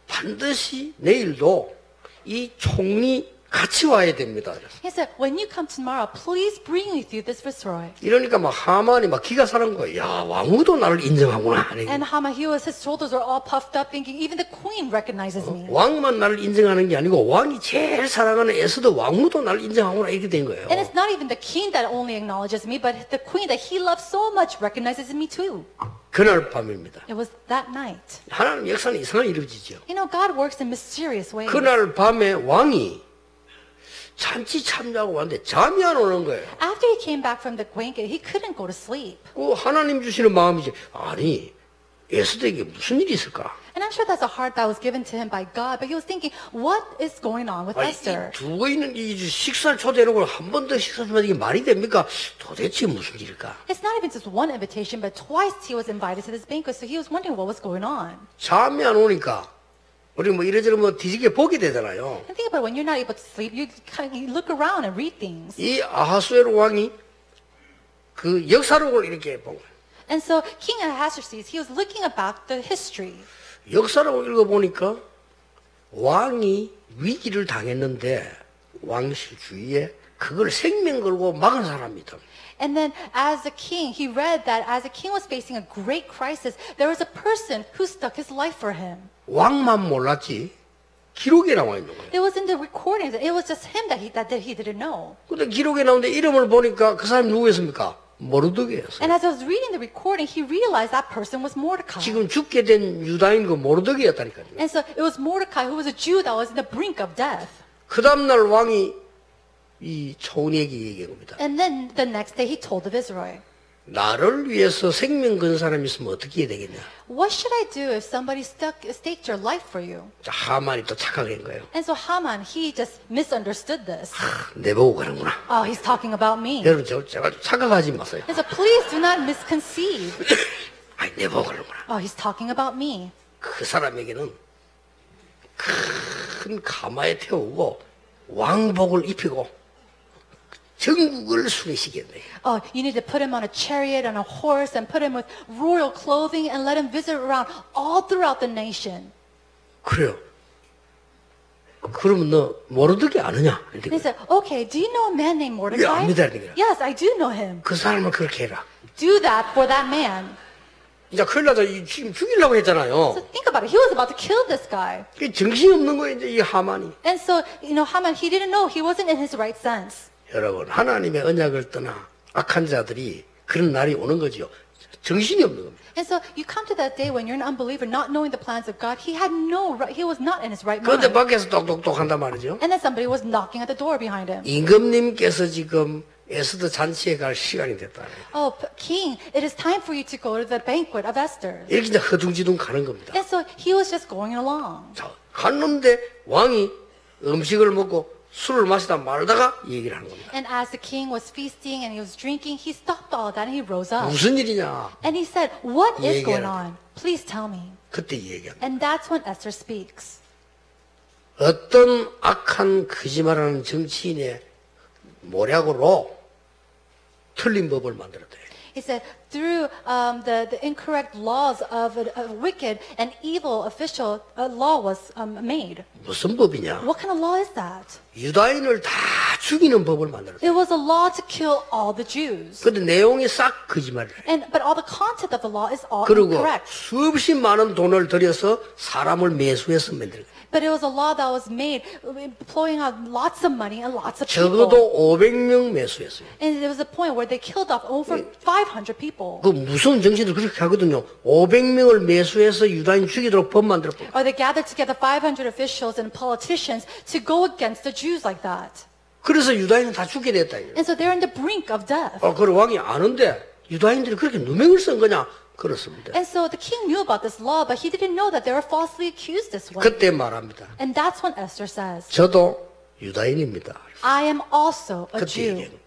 Speaker 1: 반드시 내일도 이 총리 같이 와야 됩니다.
Speaker 2: He said, when you come tomorrow, please bring with you this viceroy.
Speaker 1: 이러니까 막 하만이 막 기가 사는 거예요. 야, 왕후도 나를 인정하구나.
Speaker 2: And Haman, his shoulders were all puffed up, thinking, even the queen recognizes me.
Speaker 1: 왕만 나를 인정하는 게 아니고 왕이 제일 사랑하는 에스더 왕후도 나를 인정하구나 이렇게 된 거예요.
Speaker 2: And it's not even the king that only acknowledges me, but the queen that he loves so much recognizes me too.
Speaker 1: 그날 밤입니다.
Speaker 2: It was that night.
Speaker 1: 하나님 역사는 이상하게 이루어지죠.
Speaker 2: You know, God works in mysterious ways.
Speaker 1: 그날 밤에 왕이 잔치 참여하고 왔는데 잠이 안 오는 거예요.
Speaker 2: After he came back from the banquet, he couldn't go to sleep.
Speaker 1: 그 하나님 주시는 마음이지. 아니 에스더에게 무슨 일이 있을까?
Speaker 2: And I'm sure that's a heart that was given to him by God, but he was thinking, what is going on with
Speaker 1: 아니,
Speaker 2: Esther?
Speaker 1: 두고 있는 이 식사를 초대해놓고 한 번 더 식사 주면 이게 말이 됩니까? 도대체 무슨 일일까?
Speaker 2: It's not even just one invitation, but twice he was invited to this banquet, so he was wondering what was going on.
Speaker 1: 잠이 안 오니까 우리 뭐 이래저래 뭐 뒤지게 보게 되잖아요.
Speaker 2: And think about it, when you're not able to sleep, you look around and read things.
Speaker 1: 이 아하수에로 왕이 그 역사록을 이렇게 본 거예요.
Speaker 2: And so King Ahasuerus, he was looking about the history.
Speaker 1: 역사록을 읽어보니까 왕이 위기를 당했는데 왕실 주위에 그걸 생명 걸고 막은 사람이 있다.
Speaker 2: And then as a king, he read that as a king was facing a great crisis, there was a person who stuck his life for him.
Speaker 1: 왕만 몰랐지 기록에 나와 있는 거예요.
Speaker 2: It was in the recordings. It was just him that he didn't know.
Speaker 1: 근데 기록에 나오는데 이름을 보니까 그 사람이 누구였습니까? 모르드게였어요.
Speaker 2: And as I was reading the recording, he realized that person was Mordecai.
Speaker 1: 지금 죽게 된 유다인 그 모르드게였다니까요.
Speaker 2: And so it was Mordecai who was a Jew that was in the brink of death.
Speaker 1: 그 다음날 왕이 이 총리에게 얘기한 겁니다.
Speaker 2: And then the next day he told the Viceroy,
Speaker 1: 나를 위해서 생명 건 사람이 있으면 어떻게 해야 되겠냐.
Speaker 2: what should I do if somebody staked your life for you?
Speaker 1: 자, 하만이 또 착각한 거예요.
Speaker 2: And so Haman, he just misunderstood this.
Speaker 1: 내보고 그러는구나.
Speaker 2: Oh, he's talking about me.
Speaker 1: 여러분 제가 착각하지 마세요.
Speaker 2: And so please do not misconceive.
Speaker 1: 아니 내보고 그러는구나.
Speaker 2: Oh, he's talking about me.
Speaker 1: 그 사람에게는 큰 가마에 태우고 왕복을 입히고 전국을 순회시켰네.
Speaker 2: Oh, you need to put him on a chariot and a horse and put him with royal clothing and let him visit around all throughout the nation.
Speaker 1: 그래요. 그러면 너 모르드게 아느냐?
Speaker 2: And he said, okay, do you know a man named Mordecai?
Speaker 1: 야, 압니다, 이거야.
Speaker 2: Yes, I do know him.
Speaker 1: 그 사람을 그렇게 해라.
Speaker 2: Do that for that man.
Speaker 1: 이제 큰일 나서 지금 죽이려고
Speaker 2: So
Speaker 1: 했잖아요.
Speaker 2: think about it. He was about to kill this guy.
Speaker 1: 정신이 없는 거예요, 이제 이 하만이.
Speaker 2: And so, Haman, he didn't know. He wasn't in his right sense.
Speaker 1: 여러분, 하나님의 언약을 떠나 악한 자들이 그런 날이 오는 거죠. 정신이 없는 겁니다.
Speaker 2: And so you come to that day when you're an unbeliever, not knowing the plans of God. He was not in his right
Speaker 1: 그런데
Speaker 2: mind.
Speaker 1: 밖에서 똑똑똑 한단 말이죠.
Speaker 2: And then somebody was knocking at the door behind him.
Speaker 1: 임금님께서 지금 에스더 잔치에 갈 시간이 됐다.
Speaker 2: Oh, king, it is time for you to go to the banquet of Esther.
Speaker 1: 이렇게 이제 허둥지둥 가는 겁니다.
Speaker 2: And so he was just going along.
Speaker 1: 자, 갔는데 왕이 음식을 먹고 술을 마시다 말다가 얘기를 하는 겁니다.
Speaker 2: And as the king was feasting and he was drinking, he stopped all that and he rose up.
Speaker 1: 무슨 일이냐?
Speaker 2: And he said, what is going
Speaker 1: 얘기하라.
Speaker 2: on? Please tell me.
Speaker 1: 그때 얘기합니다.
Speaker 2: And that's when Esther speaks.
Speaker 1: 어떤 악한 거짓말하는 정치인의 모략으로 틀린 법을 만들었대요.
Speaker 2: He said, through the incorrect laws of a wicked and evil official, a law was made.
Speaker 1: 무슨 법이냐?
Speaker 2: What kind of law is that?
Speaker 1: 유다인을 다 죽이는 법을 만들었어요.
Speaker 2: It was a law to kill all the Jews.
Speaker 1: 근데 내용이 싹 거짓말이에요.
Speaker 2: But all the content of the law is all
Speaker 1: 그리고
Speaker 2: incorrect.
Speaker 1: 수없이 많은 돈을 들여서 사람을 매수해서 만든 거예요.
Speaker 2: But it was a law that was made employing out lots of money and lots of people.
Speaker 1: 적어도 500명 매수했어요.
Speaker 2: And there was a point where they killed off over 500 people.
Speaker 1: 그 무서운 정신들 그렇게 하거든요. 500명을 매수해서 유다인 죽이도록 법 만들었고.
Speaker 2: Or they gathered together 500 officials and politicians to go against the Jews like that.
Speaker 1: 그래서 유다인은 다 죽게 됐다.
Speaker 2: And so they're in the brink of death.
Speaker 1: 그걸 왕이 아는데 유다인들이 그렇게 누명을 쓴 거냐? 그렇습니다.
Speaker 2: And so the king knew about this law, but he didn't know that they were falsely accused this way.
Speaker 1: 그때 말합니다.
Speaker 2: And that's when Esther says,
Speaker 1: 저도 유다인입니다.
Speaker 2: I am also a
Speaker 1: 그때
Speaker 2: Jew.
Speaker 1: 얘기해요.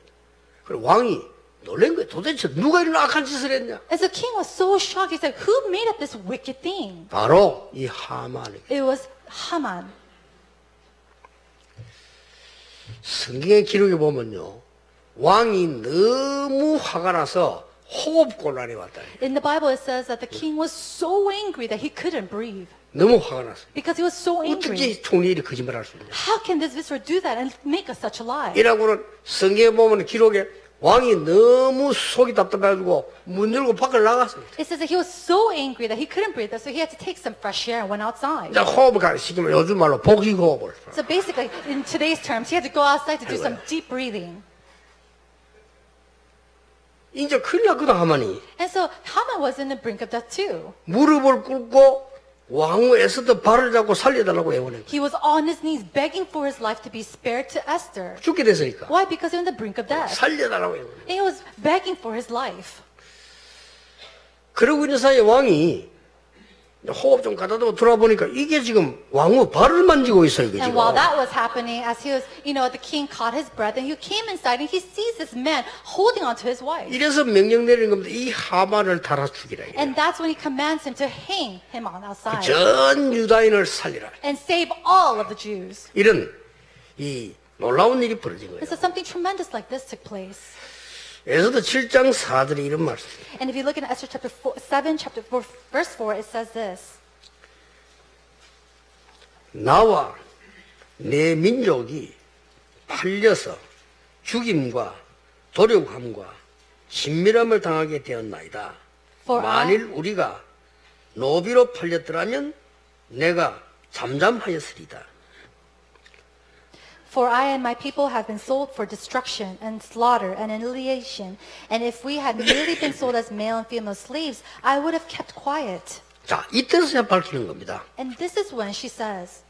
Speaker 1: 그리고 왕이 놀란 거예요. 도대체 누가 이런 악한 짓을 했냐?
Speaker 2: And so the king was so shocked. He said, who made up this wicked thing?
Speaker 1: 바로 이 하만이.
Speaker 2: It was Haman.
Speaker 1: 성경의 기록에 보면요. 왕이 너무 화가 나서 호흡곤란이 왔다.
Speaker 2: In the Bible, it says that the king was so angry that he couldn't breathe.
Speaker 1: 너무 화가 났어요.
Speaker 2: Because he was so angry.
Speaker 1: 어떻게 총리들이 거짓말할 수 있냐?
Speaker 2: How can this viceroy do that and make us such a lie?
Speaker 1: 이라고는 성경에 보면 기록에 왕이 너무 속이 답답해가지고 문 열고 밖을 나갔어요.
Speaker 2: It says that he was so angry that he couldn't breathe, so he had to take some fresh air and went outside.
Speaker 1: 이제 호흡을 가르치면 요즘 말로 복식호흡을.
Speaker 2: So basically, in today's terms, he had to go outside to do some deep breathing.
Speaker 1: 이제 큰일 났거든 하만이.
Speaker 2: And so Haman was in the brink of death too.
Speaker 1: 무릎을 꿇고 왕후 에스더 발을 잡고 살려달라고 애원해.
Speaker 2: He was on his knees begging for his life to be spared to Esther.
Speaker 1: 죽게 됐으니까.
Speaker 2: Why? Because they're in the brink of death.
Speaker 1: 살려달라고 애원해.
Speaker 2: And he was begging for his life.
Speaker 1: 그러고 있는 사이에 왕이 호흡 좀 가다듬어 돌아보니까 이게 지금 왕후 발을 만지고 있어요. 이게
Speaker 2: And
Speaker 1: 지금.
Speaker 2: while that was happening, as he was, the king caught his breath and he came inside and he sees this man holding onto his wife.
Speaker 1: 이래서 명령 내리는 겁니다. 이 하만을 달아 죽이라. 이게.
Speaker 2: And that's when he commands him to hang him on outside
Speaker 1: 전 유다인을 살리라.
Speaker 2: and save all of the Jews.
Speaker 1: 이런 이 놀라운 일이 벌어진 거예요.
Speaker 2: And so something tremendous like this took place.
Speaker 1: 에스더 7장 4절에 이런 말씀.
Speaker 2: And if you look in Esther chapter 7, chapter 4, verse 4, it says this.
Speaker 1: 나와 내 민족이 팔려서 죽임과 도륙함과 신밀함을 당하게 되었나이다. 만일 우리가 노비로 팔렸더라면 내가 잠잠하였으리다.
Speaker 2: For I and my people have been sold for destruction and slaughter and annihilation. And if we had merely been sold as male and female slaves, I would have kept quiet.
Speaker 1: 자, 이때서야 밝히는 겁니다.
Speaker 2: And this is when she says,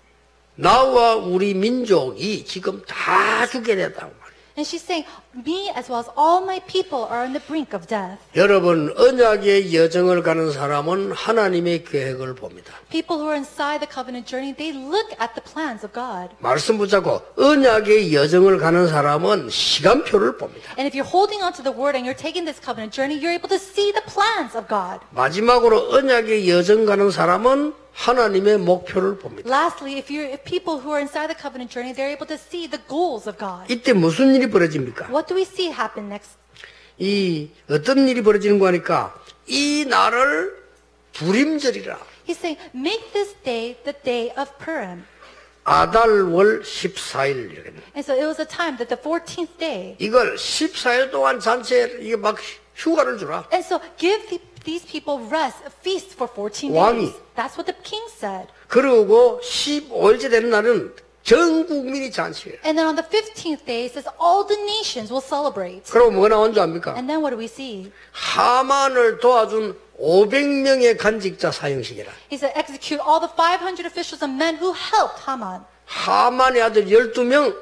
Speaker 1: 나와 우리 민족이 지금 다 죽게 됐다고 말이에요.
Speaker 2: and she's saying, me as well as all my people are on the brink of death.
Speaker 1: 여러분, 언약의 여정을 가는 사람은 하나님의 계획을 봅니다.
Speaker 2: People who are inside the covenant journey, they look at the plans of God.
Speaker 1: 말씀 붙잡고 언약의 여정을 가는 사람은 시간표를 봅니다.
Speaker 2: And if you're holding on to the word and you're taking this covenant journey, you're able to see the plans of God.
Speaker 1: 마지막으로 언약의 여정 가는 사람은 하나님의 목표를 봅니다.
Speaker 2: Lastly, if people who are inside the covenant journey, they're able to see the goals of God.
Speaker 1: 이때 무슨 일이 벌어집니까?
Speaker 2: What do we see happen next?
Speaker 1: 이 어떤 일이 벌어지는 거 하니까 이 날을 부림절이라.
Speaker 2: He's saying, make this day the day of Purim.
Speaker 1: 아달월 14일 이렇게.
Speaker 2: And so it was a time that the 14th day.
Speaker 1: 이걸 14일 동안 잔치에 이게 막 휴가를 주라.
Speaker 2: And so give these people rest, a feast for 14
Speaker 1: 왕이.
Speaker 2: days. That's what the king said.
Speaker 1: 그리고 15일째 되는 날은 전 국민이 잔치해요.
Speaker 2: And then on the 15th day, it says all the nations will celebrate.
Speaker 1: 그리고 뭐가 나온 줄 압니까?
Speaker 2: And then what do we see?
Speaker 1: 하만을 도와준 500명의 간직자 사형식이라.
Speaker 2: He said, execute all the 500 officials and men who helped Haman.
Speaker 1: 하만의 아들 12명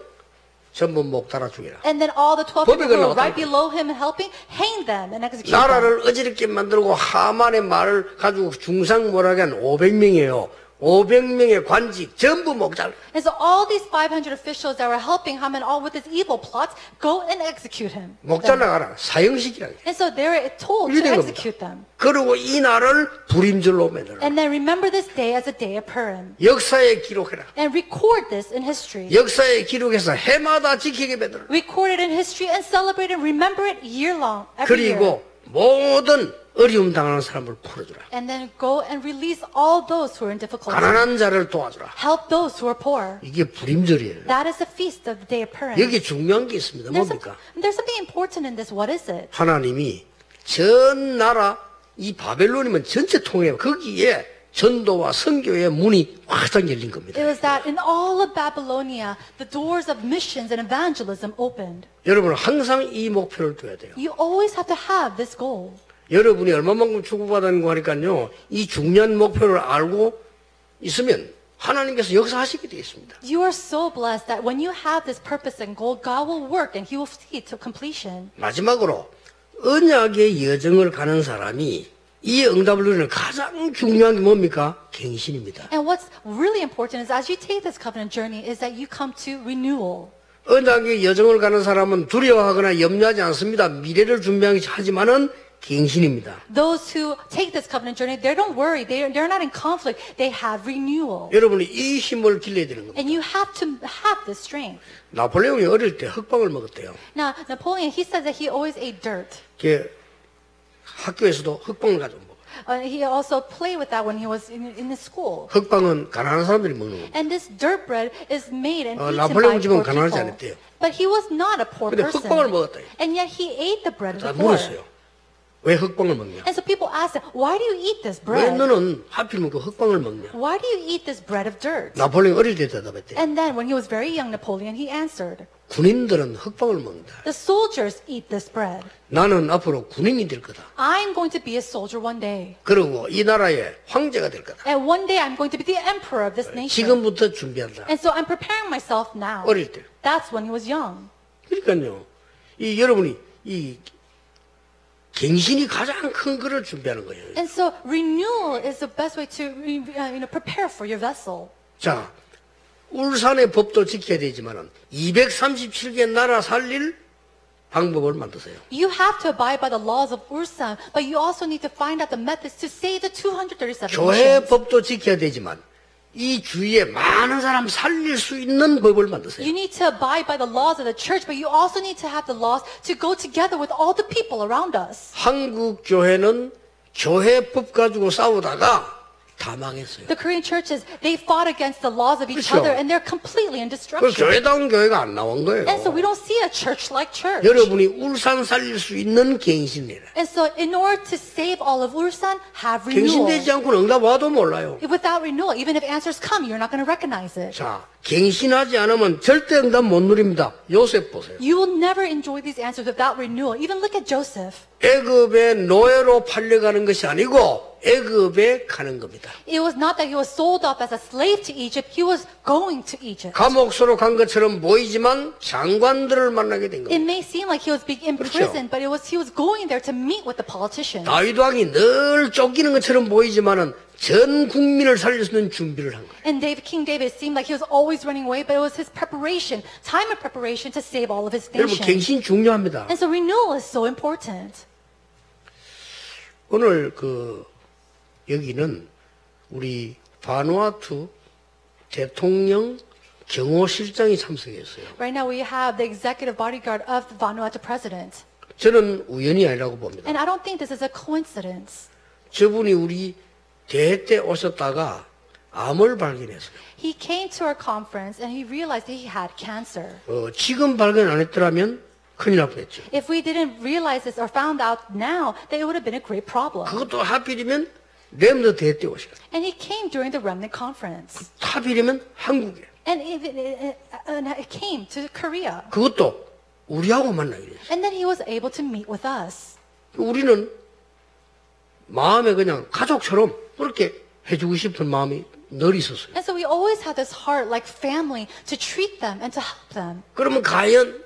Speaker 1: 전부 목 달아 죽이라.
Speaker 2: And then all the 12
Speaker 1: 법이
Speaker 2: people who were
Speaker 1: 나왔다.
Speaker 2: right below him helping, hang them and execute them.
Speaker 1: 나라를 어지럽게 만들고 하만의 말을 가지고 중상 몰아게 한 500명이에요. 500명의 관직 전부 목잘.
Speaker 2: And so all these 500 officials that were helping Haman all with his evil plots, go and execute him.
Speaker 1: 목잘 나가라. 사형식이라.
Speaker 2: And so they were told to
Speaker 1: 이래 겁니다.
Speaker 2: execute them.
Speaker 1: 그리고 이 날을 불임절로 만들어.
Speaker 2: And then remember this day as a day of Purim.
Speaker 1: 역사에 기록해라.
Speaker 2: And record this in history.
Speaker 1: 역사에 기록해서 해마다 지키게 만들어.
Speaker 2: Record it in history and celebrate and remember it year long, every year.
Speaker 1: 그리고 모든 어려움 당하는 사람을 풀어주라.
Speaker 2: And then go and release all those who are in difficulty.
Speaker 1: 가난한 자를 도와주라.
Speaker 2: Help those who are poor.
Speaker 1: 이게 불임절이에요.
Speaker 2: That is the feast of the day of Purim.
Speaker 1: 여기 중요한 게 있습니다. 뭡니까?
Speaker 2: There's something important in this. What is it?
Speaker 1: 하나님이 전 나라 이 바벨론이면 전체 통해 거기에 전도와 선교의 문이 확장 열린 겁니다.
Speaker 2: It was that in all of Babylonia, the doors of missions and evangelism opened.
Speaker 1: 여러분은 항상 이 목표를 둬야 돼요.
Speaker 2: You always have to have this goal.
Speaker 1: 여러분이 얼마만큼 축복받는 거 하니까요. 이 중요한 목표를 알고 있으면 하나님께서 역사하시게 되어 있습니다.
Speaker 2: You are so blessed that when you have this purpose and goal, God will work and He will see it to completion.
Speaker 1: 마지막으로 언약의 여정을 가는 사람이 이 응답을 누리는 가장 중요한 게 뭡니까? 갱신입니다.
Speaker 2: And what's really important is as you take this covenant journey is that you come to renewal.
Speaker 1: 언약의 여정을 가는 사람은 두려워하거나 염려하지 않습니다. 미래를 준비하지만은 갱신입니다.
Speaker 2: Those who take this covenant journey, they don't worry. They're not in conflict. They have renewal.
Speaker 1: 여러분이 이 힘을 길러야 되는 겁니다.
Speaker 2: And you have to have this strength.
Speaker 1: 나폴레옹이 어릴 때 흙방을 먹었대요.
Speaker 2: Now, Napoleon, he says that he always ate dirt.
Speaker 1: 학교에서도 흙방을 가지고 먹어요.
Speaker 2: He also played with that when he was in his school.
Speaker 1: 흙방은 가난한 사람들이 먹는 겁니다.
Speaker 2: And this dirt bread is made and eaten
Speaker 1: 나폴레옹
Speaker 2: by
Speaker 1: 집은
Speaker 2: poor
Speaker 1: 가난하지
Speaker 2: people.
Speaker 1: 않았대요.
Speaker 2: But he was not a poor
Speaker 1: 근데
Speaker 2: person.
Speaker 1: 흙방을 먹었다.
Speaker 2: And yet he ate the bread of
Speaker 1: 자,
Speaker 2: the poor.
Speaker 1: 물었어요. 왜 흙방을 먹냐?
Speaker 2: And so people asked him, why do you eat this
Speaker 1: 왜
Speaker 2: bread?
Speaker 1: 너는 하필이면 그 흙방을 먹냐?
Speaker 2: Why do you eat this bread of dirt?
Speaker 1: 나폴레옹 어릴 때 대답했대요.
Speaker 2: And then when he was very young, Napoleon, he answered,
Speaker 1: 군인들은 흙방을 먹는다.
Speaker 2: the soldiers eat this bread.
Speaker 1: 나는 앞으로 군인이 될 거다.
Speaker 2: I'm going to be a soldier one day.
Speaker 1: 그리고 이 나라의 황제가 될 거다.
Speaker 2: And one day I'm going to be the emperor of this nation.
Speaker 1: 지금부터 준비한다.
Speaker 2: And so I'm preparing myself now.
Speaker 1: 어릴 때.
Speaker 2: That's when he was young.
Speaker 1: 그러니까요. 이 여러분이 이 갱신이 가장 큰 거를 준비하는 거예요.
Speaker 2: And so renewal is the best way to prepare for your vessel.
Speaker 1: 자, 울산의 법도 지켜야 되지만은 237개 나라 살릴 방법을 만드세요.
Speaker 2: You have to abide by the laws of Ulsan, but you also need to find out the methods to save the 237
Speaker 1: 교회
Speaker 2: nations.
Speaker 1: 법도 지켜야 되지만 이 주위에 많은 사람 살릴 수 있는 법을 만드세요.
Speaker 2: You need to abide by the laws of the church, but you also need to have the laws to go together with all the people around us.
Speaker 1: 한국 교회는 교회법 가지고 싸우다가 다 망했어요.
Speaker 2: The Korean churches, they fought against the laws of each
Speaker 1: 그렇죠.
Speaker 2: other and they're completely in
Speaker 1: 그
Speaker 2: destruction.
Speaker 1: 교회다운 교회가 안 나온 거예요.
Speaker 2: And so we don't see a church like church.
Speaker 1: 여러분이 울산 살릴 수 있는 갱신이라.
Speaker 2: And so in order to save all of Ulsan, have
Speaker 1: 갱신되지
Speaker 2: renewal.
Speaker 1: 않고는 응답 와도 몰라요.
Speaker 2: Without renewal, even if answers come, you're not going to recognize it.
Speaker 1: 자, 갱신하지 않으면 절대 응답 못 누립니다. 요셉 보세요.
Speaker 2: You will never enjoy these answers without renewal. Even look at Joseph.
Speaker 1: 애굽의 노예로 팔려가는 것이 아니고 애굽에 가는 겁니다.
Speaker 2: It was not that he was sold off as a slave to Egypt. He was going to Egypt.
Speaker 1: 감옥소로 간 것처럼 보이지만 장관들을 만나게 된
Speaker 2: It
Speaker 1: 겁니다.
Speaker 2: may seem like he was being imprisoned, but he was going there to meet with the politicians.
Speaker 1: 다윗 왕이 늘 쫓기는 것처럼 보이지만은 전 국민을 살릴 수 있는 준비를 한 거예요.
Speaker 2: And King David seemed like he was always running away, but it was his preparation, time of preparation to save all of his
Speaker 1: 여러분
Speaker 2: nation.
Speaker 1: 갱신 중요합니다.
Speaker 2: And so renewal is so important.
Speaker 1: 오늘 여기는 우리 바누아투 대통령 경호실장이 참석했어요.
Speaker 2: Right now we have the executive bodyguard of the Vanuatu president.
Speaker 1: 저는 우연이 아니라고 봅니다.
Speaker 2: And I don't think this is a coincidence.
Speaker 1: 저분이 우리 대회 때 오셨다가 암을 발견했어요.
Speaker 2: He came to our conference and he realized that he had cancer.
Speaker 1: 지금 발견 안 했더라면 큰일 날 뻔했죠.
Speaker 2: If we didn't realize this or found out now, then it would have been a great problem.
Speaker 1: 그것도 하필이면 렘더 대회 때 오시고
Speaker 2: And he came during the Remnant Conference.
Speaker 1: 하필이면 한국에
Speaker 2: And it came to Korea.
Speaker 1: 그것도 우리하고 만나게 됐어요.
Speaker 2: And then he was able to meet with us.
Speaker 1: 우리는 마음에 그냥 가족처럼 그렇게 해주고 싶은 마음이 늘 있었어요.
Speaker 2: And so we always had this heart like family to treat them and to help them.
Speaker 1: 그러면 과연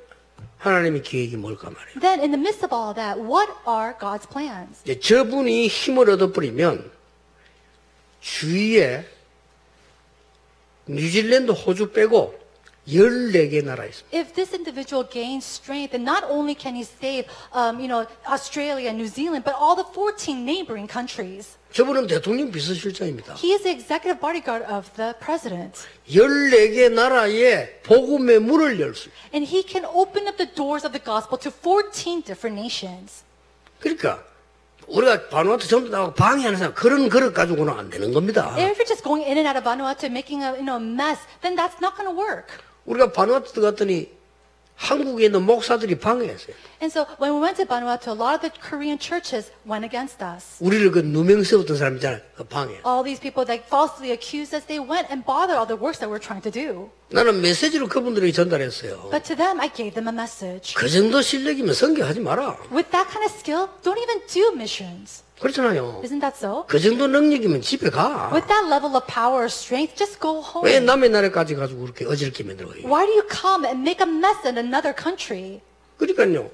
Speaker 1: 하나님의 계획이 뭘까 말이에요.
Speaker 2: Then in the midst of all that, what are God's plans?
Speaker 1: 이제 저분이 힘을 얻어버리면 주위에 뉴질랜드, 호주 빼고 14개 나라 있습니다.
Speaker 2: If this individual gains strength, then not only can he save, Australia and New Zealand, but all the 14 neighboring countries.
Speaker 1: 저분은 대통령 비서실장입니다.
Speaker 2: He is the executive bodyguard of the president.
Speaker 1: 14개 나라에 복음의 문을 열 수 있어요.
Speaker 2: And he can open up the doors of the gospel to 14 different nations.
Speaker 1: 그러니까 우리가 바누아투 전부 나가고 방해하는 사람 그런 그릇 가지고는 안 되는 겁니다.
Speaker 2: If you're just going in and out of Vanuatu making a mess, then that's not going to work.
Speaker 1: 우리가 바누아투 갔더니 한국에 있는 목사들이 방해했어요.
Speaker 2: And so when we went to Vanuatu, a lot of the Korean churches went against us.
Speaker 1: 우리를 그 누명 세웠던 사람 있잖아요. 그 방해.
Speaker 2: All these people that falsely accused us, they went and bothered all the works that we're trying to do.
Speaker 1: 나는 메시지로 그분들에게 전달했어요.
Speaker 2: But to them, I gave them a message.
Speaker 1: 그 정도 실력이면 선교하지 마라.
Speaker 2: With that kind of skill, don't even do missions.
Speaker 1: 그렇잖아요.
Speaker 2: Isn't that so?
Speaker 1: 그 정도 능력이면 집에 가.
Speaker 2: With that level of power or strength, just go home.
Speaker 1: 왜 남의 나라까지 가지고 그렇게 어지럽게 만들어요?
Speaker 2: Why do you come and make a mess in another country?
Speaker 1: 그러니까요.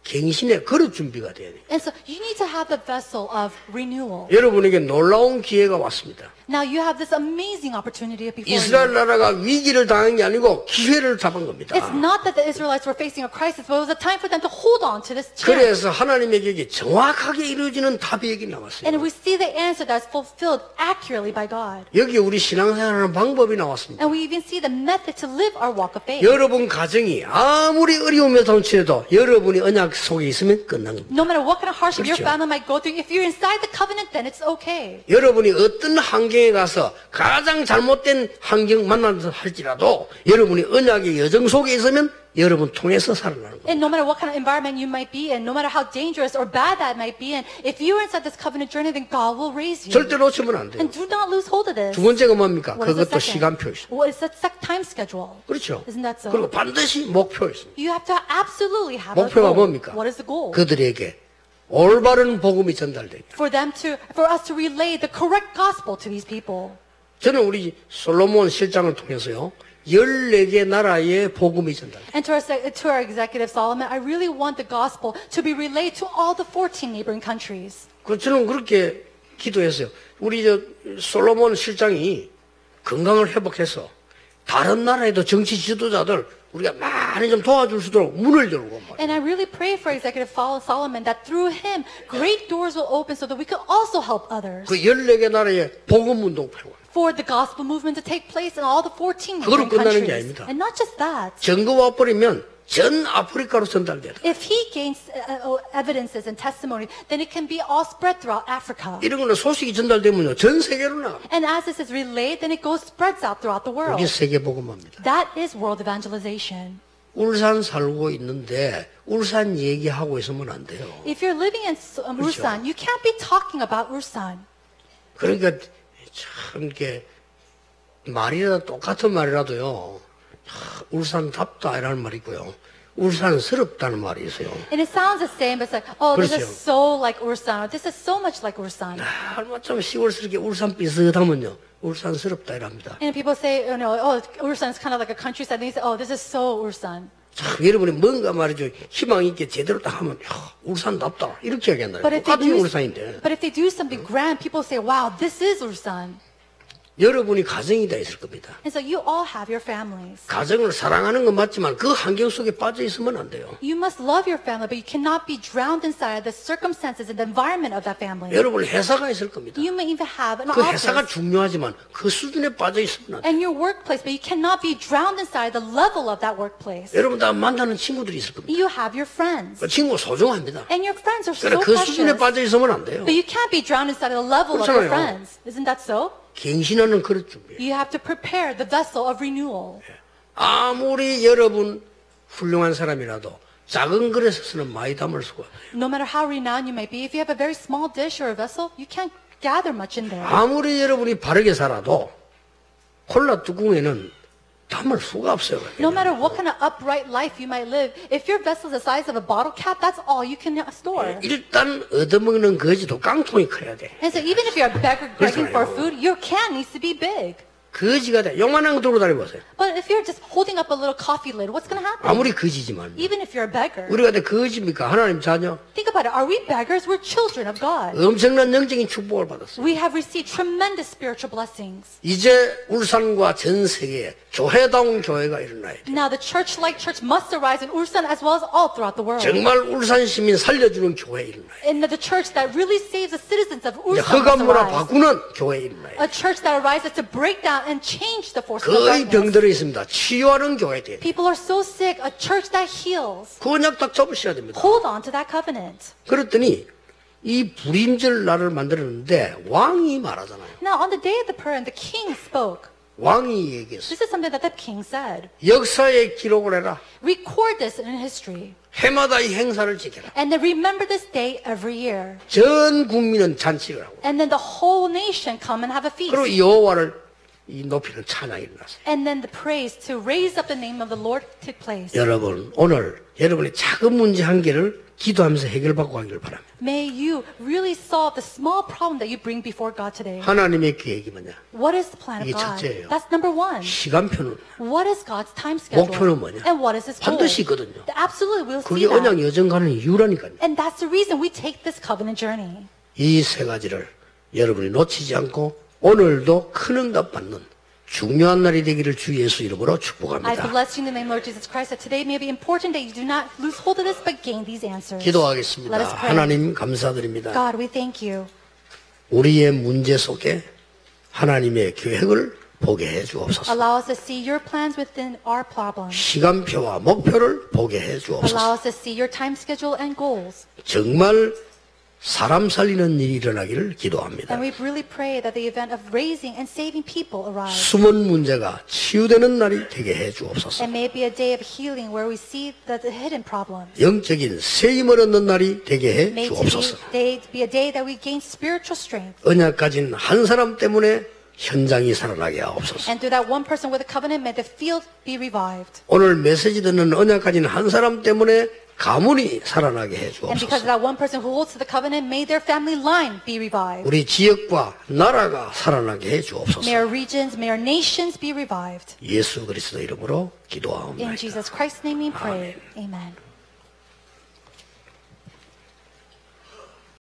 Speaker 1: 갱신의 그릇 준비가 돼야 돼요.
Speaker 2: And so you need to have the vessel of renewal.
Speaker 1: 여러분에게 놀라운 기회가 왔습니다.
Speaker 2: Now you have this amazing opportunity before
Speaker 1: 이스라엘
Speaker 2: you.
Speaker 1: 나라가 위기를 당한 게 아니고 기회를 잡은 겁니다.
Speaker 2: It's not that the Israelites were facing a crisis, but it was a time for them to hold on to this chance.
Speaker 1: 그래서 하나님에게 정확하게 이루어지는 답이 여기 나왔어요.
Speaker 2: And we see the answer that's fulfilled accurately by God.
Speaker 1: 여기 우리 신앙생활하는 방법이 나왔습니다.
Speaker 2: And we even see the method to live our walk of faith.
Speaker 1: 여러분 가정이 아무리 어려움에 던치해도 여러분이 언약 속에 있으면 끝난 겁니다.
Speaker 2: No matter what kind of hardship your
Speaker 1: 그렇죠.
Speaker 2: family might go through, if you're inside the covenant, then it's okay.
Speaker 1: 여러분이 어떤 환경에 가서 가장 잘못된 환경 만나서 할지라도 여러분이 언약의 여정 속에 있으면 여러분 통해서 살아나는 거예요.
Speaker 2: And no matter what kind of environment you might be in, no matter how dangerous or bad that might be in, if you're inside this covenant journey, then God will raise you.
Speaker 1: 절대 놓치면 안 돼요.
Speaker 2: And do not lose hold of this.
Speaker 1: 두 번째가 뭡니까?
Speaker 2: What is the
Speaker 1: 그것도
Speaker 2: second?
Speaker 1: 시간표 있습니다.
Speaker 2: What is the time schedule?
Speaker 1: 그렇죠.
Speaker 2: Isn't that so?
Speaker 1: 그리고 반드시 목표 있습니다.
Speaker 2: You have to absolutely have a
Speaker 1: 목표가
Speaker 2: goal.
Speaker 1: 뭡니까?
Speaker 2: What is the goal?
Speaker 1: 그들에게 올바른 복음이 전달되게.
Speaker 2: For us to relay the correct gospel to these people.
Speaker 1: 저는 우리 솔로몬 실장을 통해서요. 14개 나라의 복음이 전달돼요.
Speaker 2: And to our executive Solomon, I really want the gospel to be relayed to all the 14 neighboring countries.
Speaker 1: 저는 그렇게 기도했어요. 우리 솔로몬 실장이 건강을 회복해서 다른 나라에도 정치 지도자들 우리가 많이 좀 도와줄 수 있도록 문을 열고 말이에요.
Speaker 2: And I really pray for Executive Solomon that through him, great doors will open so that we can also help others.
Speaker 1: 그 14개 나라의 복음 운동 펴고
Speaker 2: For the gospel movement to take place in all the 14
Speaker 1: 그걸로
Speaker 2: neighboring
Speaker 1: 끝나는 게
Speaker 2: countries.
Speaker 1: 아닙니다.
Speaker 2: And not just that.
Speaker 1: 정거 와버리면 전 아프리카로 전달돼요.
Speaker 2: If he gains evidences and testimony, then it can be all spread throughout Africa.
Speaker 1: 이런 거는 소식이 전달되면요 전 세계로 나가.
Speaker 2: And as this is relayed, then it goes spreads out throughout the world.
Speaker 1: 이게 세계 복음화입니다.
Speaker 2: That is world evangelization.
Speaker 1: 울산 살고 있는데 울산 얘기하고 있으면 안 돼요.
Speaker 2: If you're living in Ulsan, you can't be talking about Ulsan.
Speaker 1: 그러니까 참 이렇게 말이라도 똑같은 말이라도요. 울산답다 이라는 말이 있고요. 울산스럽다는 말이 있어요.
Speaker 2: And it sounds the same, but it's like, oh, this
Speaker 1: 그렇죠.
Speaker 2: is so like Ulsan, or this is so much like Ulsan.
Speaker 1: 얼마 좀 시골스럽게 울산 비슷하면요. 울산스럽다 이랍니다.
Speaker 2: And people say, oh, Ulsan is kind of like a countryside. And they say, oh, this is so Ulsan.
Speaker 1: 참 여러분이 뭔가 말이죠. 희망 있게 제대로 딱 하면 울산답다 이렇게 얘기한다.
Speaker 2: But
Speaker 1: 똑같은 울산인데.
Speaker 2: if they do something grand, people say, wow, this is Ulsan.
Speaker 1: 여러분이 가정이 다 있을 겁니다.
Speaker 2: And so you all have your families.
Speaker 1: 가정을 사랑하는 건 맞지만 그 환경 속에 빠져 있으면 안 돼요.
Speaker 2: You must love your family, but you cannot be drowned inside the circumstances and the environment of that family.
Speaker 1: 여러분 회사가 있을 겁니다.
Speaker 2: You may even have an
Speaker 1: 그 회사가
Speaker 2: office
Speaker 1: 중요하지만 그 수준에 빠져 있으면 안 돼요.
Speaker 2: and your workplace, but you cannot be drowned inside the level of that workplace.
Speaker 1: 여러분 다 만나는 친구들이 있을 겁니다.
Speaker 2: You have your friends,
Speaker 1: 그 친구 소중합니다.
Speaker 2: and your friends are so
Speaker 1: 그러나 그 수준에
Speaker 2: precious.
Speaker 1: 빠져 있으면 안 돼요.
Speaker 2: But you can't be drowned inside the level of your
Speaker 1: 그렇잖아요.
Speaker 2: friends. Isn't that so?
Speaker 1: 갱신하는 그릇 준비예요.
Speaker 2: You have to prepare the vessel of renewal.
Speaker 1: 아무리 여러분 훌륭한 사람이라도 작은 그릇에서는 많이 담을 수가 없어요.
Speaker 2: No matter how renowned you may be, if you have a very small dish or a vessel, you can't gather much in there.
Speaker 1: 아무리 여러분이 바르게 살아도 콜라 뚜껑에는 담을 수가 없어요.
Speaker 2: No matter what kind of upright life you might live, if your vessel is the size of a bottle cap, that's all you can store.
Speaker 1: 일단 얻어먹는 거지도 깡통이 커야 돼.
Speaker 2: And so even if you're a beggar begging for food, your can needs to be big.
Speaker 1: 거지가 돼. 요만한 거 들고 다니보세요.
Speaker 2: But if you're just holding up a little coffee lid, what's going to happen?
Speaker 1: 아무리 거지지만.
Speaker 2: Even if you're a beggar.
Speaker 1: 우리가 다 거지입니까? 하나님 자녀?
Speaker 2: Think about it. Are we beggars? We're children of God.
Speaker 1: 엄청난 영적인 축복을 받았어요.
Speaker 2: We have received tremendous spiritual blessings.
Speaker 1: 이제 울산과 전 세계에 교회다운 교회가 일어나야 돼.
Speaker 2: Now the church-like church must arise in Ulsan as well as all throughout the world.
Speaker 1: 정말 울산 시민 살려주는 교회 일어나야 돼.
Speaker 2: And the church that really saves the citizens of
Speaker 1: 이제
Speaker 2: Ulsan
Speaker 1: 흑암
Speaker 2: must
Speaker 1: 문화
Speaker 2: arise.
Speaker 1: 바꾸는 교회 일어나야 돼.
Speaker 2: A church that arises to break down and change the forces of
Speaker 1: 거의
Speaker 2: darkness.
Speaker 1: 병들어 있습니다. 치유하는 교회 돼.
Speaker 2: People are so sick. A church that heals.
Speaker 1: 그 언약 딱 잡으셔야 됩니다.
Speaker 2: Hold on to that covenant.
Speaker 1: 그랬더니 이 불임절 날을 만들었는데 왕이 말하잖아요.
Speaker 2: Now on the day of the Purim, the king spoke.
Speaker 1: 왕이 얘기했어요.
Speaker 2: This is something that the king said.
Speaker 1: 역사에 기록을 해라.
Speaker 2: Record this in history.
Speaker 1: 해마다 이 행사를 지켜라.
Speaker 2: And then remember this day every year.
Speaker 1: 전 국민은 잔치를 하고
Speaker 2: And then the whole nation come and have a feast.
Speaker 1: 그리고 여호와를 이 높이는 찬양이 일어났어요.
Speaker 2: And then the praise to raise up the name of the Lord took place.
Speaker 1: 여러분 오늘 여러분의 작은 문제 한 개를 기도하면서 해결받고 가기를 바랍니다.
Speaker 2: May you really solve the small problem that you bring before God today.
Speaker 1: 하나님의 계획이 뭐냐?
Speaker 2: What is the plan of
Speaker 1: 이게
Speaker 2: God?
Speaker 1: 첫째예요.
Speaker 2: That's number one.
Speaker 1: 시간표는
Speaker 2: What is God's time schedule?
Speaker 1: 목표는 뭐냐?
Speaker 2: And what is His goal?
Speaker 1: 반드시 있거든요.
Speaker 2: Absolutely, we'll
Speaker 1: 그게
Speaker 2: see that.
Speaker 1: 언약 여정 가는 이유라니까요.
Speaker 2: And that's the reason we take this covenant journey.
Speaker 1: 이 세 가지를 여러분이 놓치지 않고 오늘도 큰 응답 받는 중요한 날이 되기를 주 예수 이름으로
Speaker 2: I
Speaker 1: 축복합니다.
Speaker 2: bless you in the name of Lord Jesus Christ that today may be important that you do not lose hold of this but gain these answers.
Speaker 1: 기도하겠습니다.
Speaker 2: Let us pray.
Speaker 1: 하나님 감사드립니다.
Speaker 2: God, we thank you.
Speaker 1: 우리의 문제 속에 하나님의 계획을 보게 해 주옵소서.
Speaker 2: Allow us to see your plans within our problems.
Speaker 1: 시간표와 목표를 보게 해
Speaker 2: Allow
Speaker 1: 주옵소서.
Speaker 2: us to see your time schedule and goals.
Speaker 1: 정말 사람 살리는 일이 일어나기를 기도합니다.
Speaker 2: And we really pray that the event of raising and saving people arrives.
Speaker 1: 숨은 문제가 치유되는 날이 되게 해 주옵소서.
Speaker 2: And may it be a day of healing where we see the hidden problems.
Speaker 1: 영적인 세임을 얻는 날이 되게 해
Speaker 2: May
Speaker 1: 주옵소서.
Speaker 2: today be a day that we gain spiritual strength.
Speaker 1: 언약 가진 한 사람 때문에 현장이 살아나게 하옵소서.
Speaker 2: And through that one person with a covenant, may the field be revived.
Speaker 1: 오늘 메시지 듣는 언약 가진 한 사람 때문에 가문이 살아나게 해
Speaker 2: And because
Speaker 1: 주옵소서.
Speaker 2: of that one person who holds to the covenant, may their family line be revived.
Speaker 1: 우리 지역과 나라가 살아나게 해 주옵소서.
Speaker 2: May our regions, may our nations be revived.
Speaker 1: 예수 그리스도 이름으로
Speaker 2: In
Speaker 1: 기도하옵나이다.
Speaker 2: Jesus Christ's name we pray. Amen.